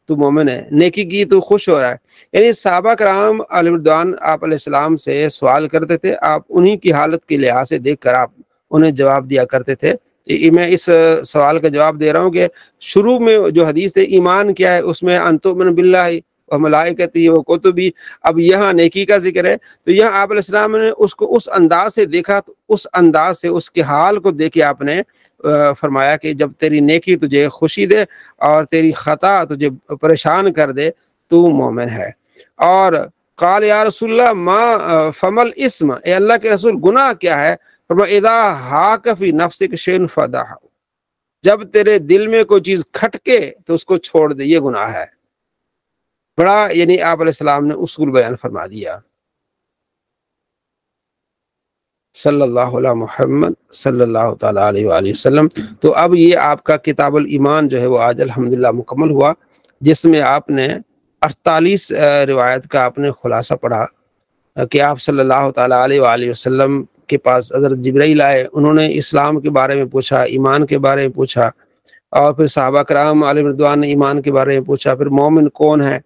تو مومن ہے، نیکی کی تو خوش ہو رہا ہے۔ یعنی صحابہ کرام علیہ رضوان آپ علیہ السلام سے سوال کرتے تھے، آپ انہی کی حالت کے لحاظ سے دیکھ کر آپ انہیں جواب دیا کرتے تھے۔ میں اس سوال کا جواب دے رہا ہوں کہ شروع میں جو حدیث ہے ایمان کیا ہے، اس میں ان تؤمن باللہ و ملائکتہ و کتبہ، اب یہاں نیکی کا ذکر ہے، تو یہاں آپ علیہ السلام نے اس کو اس انداز سے دیکھا، تو اس انداز سے اس کے حال کو دیکھ کے آپ نے فرمایا کہ جب تیری نیکی تجھے خوشی دے اور تیری خطا تجھے پریشان کر دے تو مومن ہے۔ اور قال یا رسول اللہ ما فمل اسم، اے اللہ کے رسول گناہ کیا ہے؟ فرمایا اذا حاک فی نفسک شیء فدعہ، جب تیرے دل میں کوئی چیز کھٹکے تو اس کو چھوڑ دے، یہ گناہ ہے۔ بڑا یعنی آپ علیہ السلام نے اصول بیان فرما دیا۔ صلی اللہ علیہ محمد صلی اللہ تعالیٰ علیہ وآلہ وسلم۔ تو اب یہ آپ کا کتاب الایمان جو ہے وہ آج الحمدللہ مکمل ہوا، جس میں آپ نے 48 روایت کا آپ نے خلاصہ پڑھا کہ آپ صلی اللہ تعالیٰ علیہ وآلہ وسلم کے پاس حضرت جبرائیل آئے، انہوں نے اسلام کے بارے میں پوچھا، ایمان کے بارے میں پوچھا، اور پھر صحابہ کرام علیہ رضوان نے ایمان کے بارے میں پوچھا، پھر مومن کون ہے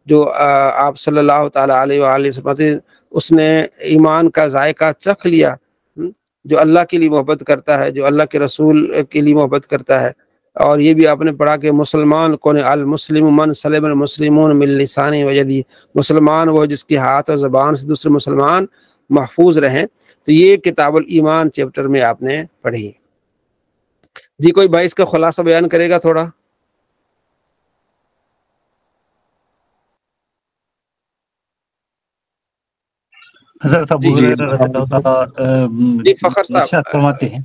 جو آپ صلی اللہ تعالیٰ علیہ وآلہ وسلم اس نے ایمان کا ذائقہ چکھ لیا، جو اللہ کے لیے محبت کرتا ہے، جو اللہ کے رسول کے لیے محبت کرتا ہے۔ اور یہ بھی آپ نے پڑھا کہ مسلمان کون ہے؟ المسلم من سلم المسلمون من لسانہ و یدہ، مسلمان وہ جس کے ہاتھ اور زبان سے دوسرے مسلمان محفوظ رہیں۔ تو یہ کتاب الایمان چیپٹر میں آپ نے پڑھی۔ جی کوئی بھائی اس کا خلاصہ بیان کرے گا تھوڑا؟ حضرت ابو ہریرہ رضی اللہ تعالیٰ جی فخر صاحب ارشاد فرماتے ہیں۔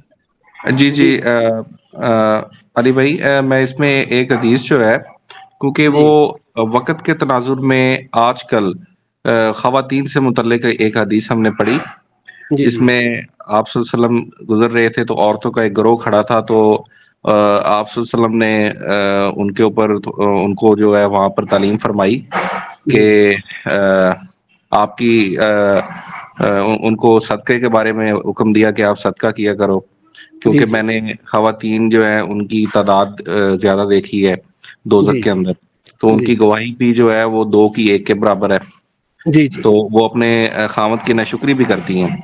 جی علی بھائی، میں اس میں ایک حدیث جو ہے، کیونکہ وہ وقت کے تناظر میں آج کل خواتین سے متعلق ایک حدیث ہم نے پڑھی، جس میں آپ صلی اللہ علیہ وسلم گزر رہے تھے تو عورتوں کا ایک گروہ کھڑا تھا، تو آپ صلی اللہ علیہ وسلم نے ان کے اوپر ان کو جو ہے وہاں پر تعلیم فرمائی کہ آپ کی ان کو صدقے کے بارے میں حکم دیا کہ آپ صدقہ کیا کرو، کیونکہ میں نے خواتین جو ہیں ان کی تعداد زیادہ دیکھی ہے دوزخ کے اندر، تو ان کی گواہی بھی جو ہے وہ 2 کی 1 کے برابر ہے، تو وہ اپنے خاوند کی ناشکری بھی کرتی ہیں۔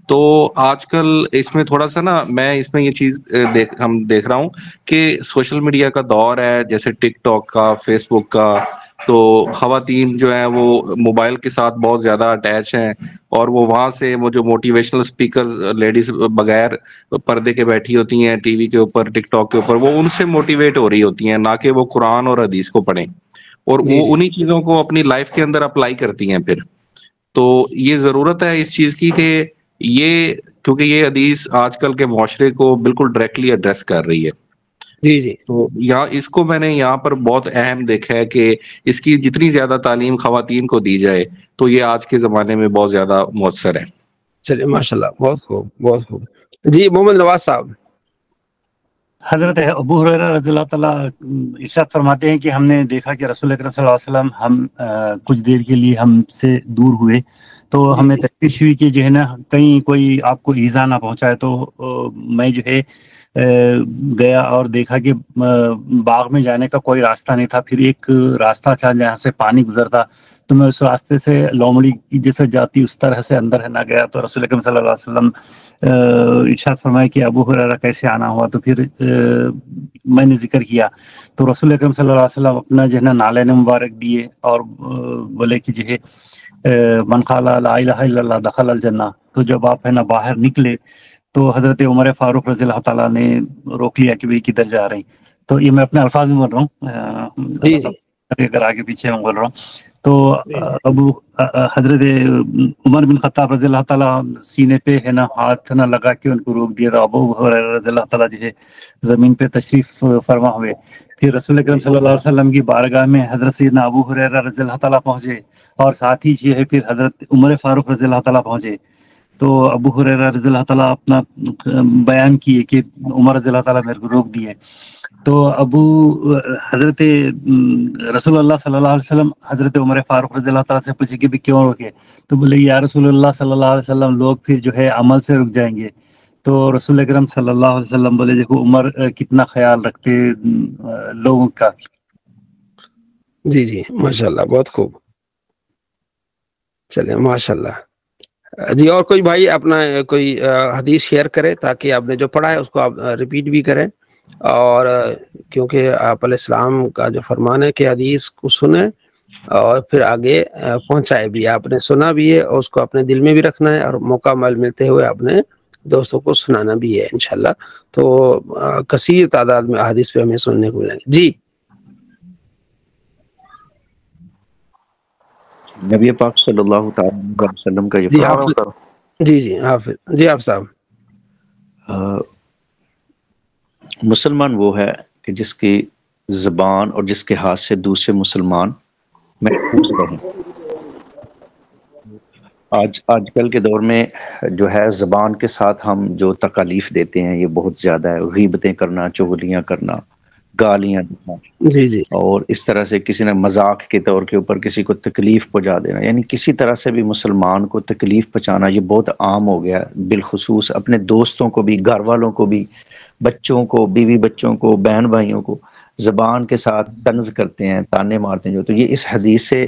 تو آج کل اس میں تھوڑا سا نا، میں اس میں یہ چیز دیکھ رہا ہوں کہ سوشل میڈیا کا دور ہے، جیسے ٹک ٹاک کا، فیس بک کا، تو خواتین جو ہیں وہ موبائل کے ساتھ بہت زیادہ اٹیچ ہیں، اور وہ وہاں سے وہ جو موٹیویشنل اسپیکرز لیڈیز بغیر پردے کے بیٹھی ہوتی ہیں ٹی وی کے اوپر، ٹک ٹاک کے اوپر، وہ ان سے موٹیویٹ ہو رہی ہوتی ہیں، نہ کہ وہ قرآن اور حدیث کو پڑھیں، اور وہ انہی چیزوں کو اپنی لائف کے اندر اپلائی کرتی ہیں پھر۔ تو یہ ضرورت ہے اس چیز کی کہ یہ، کیونکہ یہ حدیث آج کل کے معاشرے کو بالکل ڈائریکٹلی ایڈریس کر رہی ہے۔ تو یہاں اس کو میں نے یہاں پر بہت اہم دیکھا ہے کہ اس کی جتنی زیادہ تعلیم خواتین کو دی جائے تو یہ آج کے زمانے میں بہت زیادہ مؤثر ہے۔ چلیے ماشاء اللہ، بہت خوب بہت خوب۔ جی محمد نواز صاحب۔ حضرت ابو ہریرہ رضی اللہ تعالیٰ ارشاد فرماتے ہیں کہ ہم نے دیکھا کہ رسول اکرم صلی اللہ علیہ وسلم ہم کچھ دیر کے لیے ہم سے دور ہوئے، تو ہمیں تشویش ہوئی کہ جو ہے نا کہیں کوئی آپ کو ایذا نہ پہنچائے، تو میں جو ہے گیا اور دیکھا کہ باغ میں جانے کا کوئی راستہ نہیں تھا، پھر ایک راستہ تھا جہاں سے پانی گزرتا، تو میں اس راستے سے لومڑی جیسے جاتی اس طرح سے اندر ہے نہ گیا۔ تو رسول اکرم صلی اللہ علیہ وسلم ارشاد فرمایا کہ ابو ہریرہ کیسے آنا ہوا، تو پھر میں نے ذکر کیا، تو رسول اکرم صلی اللہ علیہ وسلم اپنا جو ہے نا نالین مبارک دیے اور بولے کہ جو ہے من قال لا الہ الا اللہ دخل الجنہ۔ تو جب آپ ہے نا باہر نکلے تو حضرت عمر فاروق رضی اللہ تعالیٰ نے روک لیا کہ بھئی کدھر جا رہے ہیں۔ تو یہ میں اپنے الفاظ میں بول رہا ہوں، اگر آگے پیچھے میں بول رہا ہوں، تو حضرت عمر بن خطاب رضی اللہ تعالیٰ سینے پہ ہے نا ہاتھ نہ لگا کے ان کو روک دیا تھا۔ ابو ہریرہ رضی اللہ تعالیٰ جو ہے زمین پہ تشریف فرما ہوئے، پھر رسول اکرم صلی اللہ علیہ وسلم کی بارگاہ میں حضرت سیدنا ابو ہریرہ رضی اللہ تعالیٰ پہنچے، اور ساتھ ہی جو ہے پھر حضرت عمر فاروق رضی اللہ تعالیٰ پہنچے۔ تو ابو ہریرہ رضی اللہ تعالیٰ اپنا بیان کیے کہ عمر رضی اللہ تعالیٰ میرے کو روک دیے۔ تو حضرت رسول اللہ صلی اللہ علیہ وسلم حضرت عمر فاروق رضی اللہ تعالیٰ سے پوچھے کہ بھی کیوں روکے، تو بولے یا رسول اللہ صلی اللہ علیہ وسلم لوگ پھر جو ہے عمل سے رک جائیں گے۔ تو رسول اکرم صلی اللہ علیہ وسلم بولے دیکھو عمر کتنا خیال رکھتے لوگوں کا۔ جی جی ماشاء اللہ، بہت خوب، چلے ماشاء اللہ۔ جی اور کوئی بھائی اپنا کوئی حدیث شیئر کرے تاکہ آپ نے جو پڑھا ہے اس کو آپ ریپیٹ بھی کریں، اور کیونکہ آپ علیہ السلام کا جو فرمان ہے کہ حدیث کو سنیں اور پھر آگے پہنچائے بھی، آپ نے سنا بھی ہے اور اس کو اپنے دل میں بھی رکھنا ہے، اور موقع ملتے ہوئے اپنے دوستوں کو سنانا بھی ہے انشاءاللہ۔ تو کثیر تعداد میں حدیث پہ ہمیں سننے کو ملیں گے۔ جی نبی پاک صلی اللہ تعالی علیہ وسلم کا یہ جی حافظ جی آپ صاحب۔ مسلمان وہ ہے کہ جس کی زبان اور جس کے ہاتھ سے دوسرے مسلمان محفوظ رہیں۔ آج کل کے دور میں جو ہے زبان کے ساتھ ہم جو تکالیف دیتے ہیں یہ بہت زیادہ ہے، غیبتیں کرنا، چغلیاں کرنا، گالیاں دینا، جی اور اس طرح سے کسی نے مذاق کے طور کے اوپر کسی کو تکلیف پہنچا دینا، یعنی کسی طرح سے بھی مسلمان کو تکلیف پہنچانا یہ بہت عام ہو گیا، بالخصوص اپنے دوستوں کو بھی، گھر والوں کو بھی، بچوں کو، بیوی بچوں کو، بہن بھائیوں کو زبان کے ساتھ طنز کرتے ہیں، تانے مارتے ہیں۔ جو تو یہ اس حدیث سے،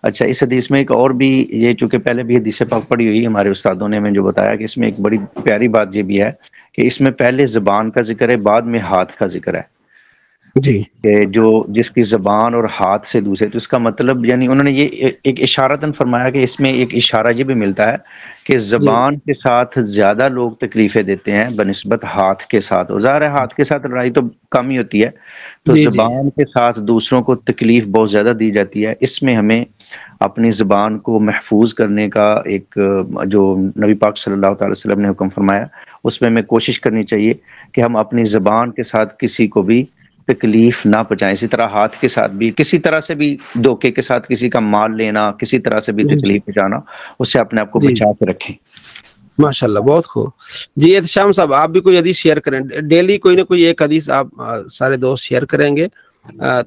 اچھا اس حدیث میں ایک اور بھی، یہ چونکہ پہلے بھی حدیث پاک پڑھی ہوئی ہمارے استادوں نے ہمیں جو بتایا کہ اس میں ایک بڑی پیاری بات یہ بھی ہے کہ اس میں پہلے زبان کا ذکر ہے، بعد میں ہاتھ کا ذکر ہے، جی کہ جو جس کی زبان اور ہاتھ سے دوسرے، تو اس کا مطلب یعنی انہوں نے یہ ایک اشارتاً فرمایا کہ اس میں ایک اشارہ یہ بھی ملتا ہے کہ زبان کے ساتھ زیادہ لوگ تکلیفیں دیتے ہیں بنسبت ہاتھ کے ساتھ، اور ظاہر ہے ہاتھ کے ساتھ لڑائی تو کم ہی ہوتی ہے، تو زبان کے ساتھ دوسروں کو تکلیف بہت زیادہ دی جاتی ہے۔ اس میں ہمیں اپنی زبان کو محفوظ کرنے کا ایک جو نبی پاک صلی اللہ تعالی وسلم نے حکم فرمایا، اس میں ہمیں کوشش کرنی چاہیے کہ ہم اپنی زبان کے ساتھ کسی کو بھی تکلیف نہ پہنچائیں۔ اسی طرح ہاتھ کے ساتھ بھی کسی طرح سے بھی دھوکے کے ساتھ کسی کا مال لینا، کسی طرح سے بھی تکلیف پہنچانا، اس سے اپنے آپ کو بچا کے رکھیں۔ ماشاءاللہ بہت خوب۔ جی احتشام صاحب آپ بھی کوئی حدیث شیئر کریں، ڈیلی کوئی نہ کوئی ایک حدیث آپ سارے دوست شیئر کریں گے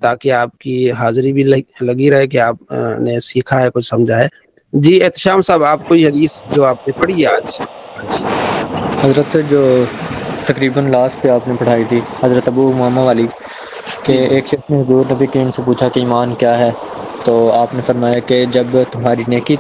تاکہ آپ کی حاضری بھی لگی رہے کہ آپ نے سیکھا ہے، کچھ سمجھا ہے۔ جی احتشام صاحب آپ کوئی حدیث جو آپ نے پڑھی ہے آج؟ حضرت جو تقریباً لاسٹ پہ آپ نے پڑھائی تھی حضرت ابو امامہ والی، کہ ایک شخص نے حضور نبی کریم سے پوچھا کہ ایمان کیا ہے، تو آپ نے فرمایا کہ جب تمہاری نیکی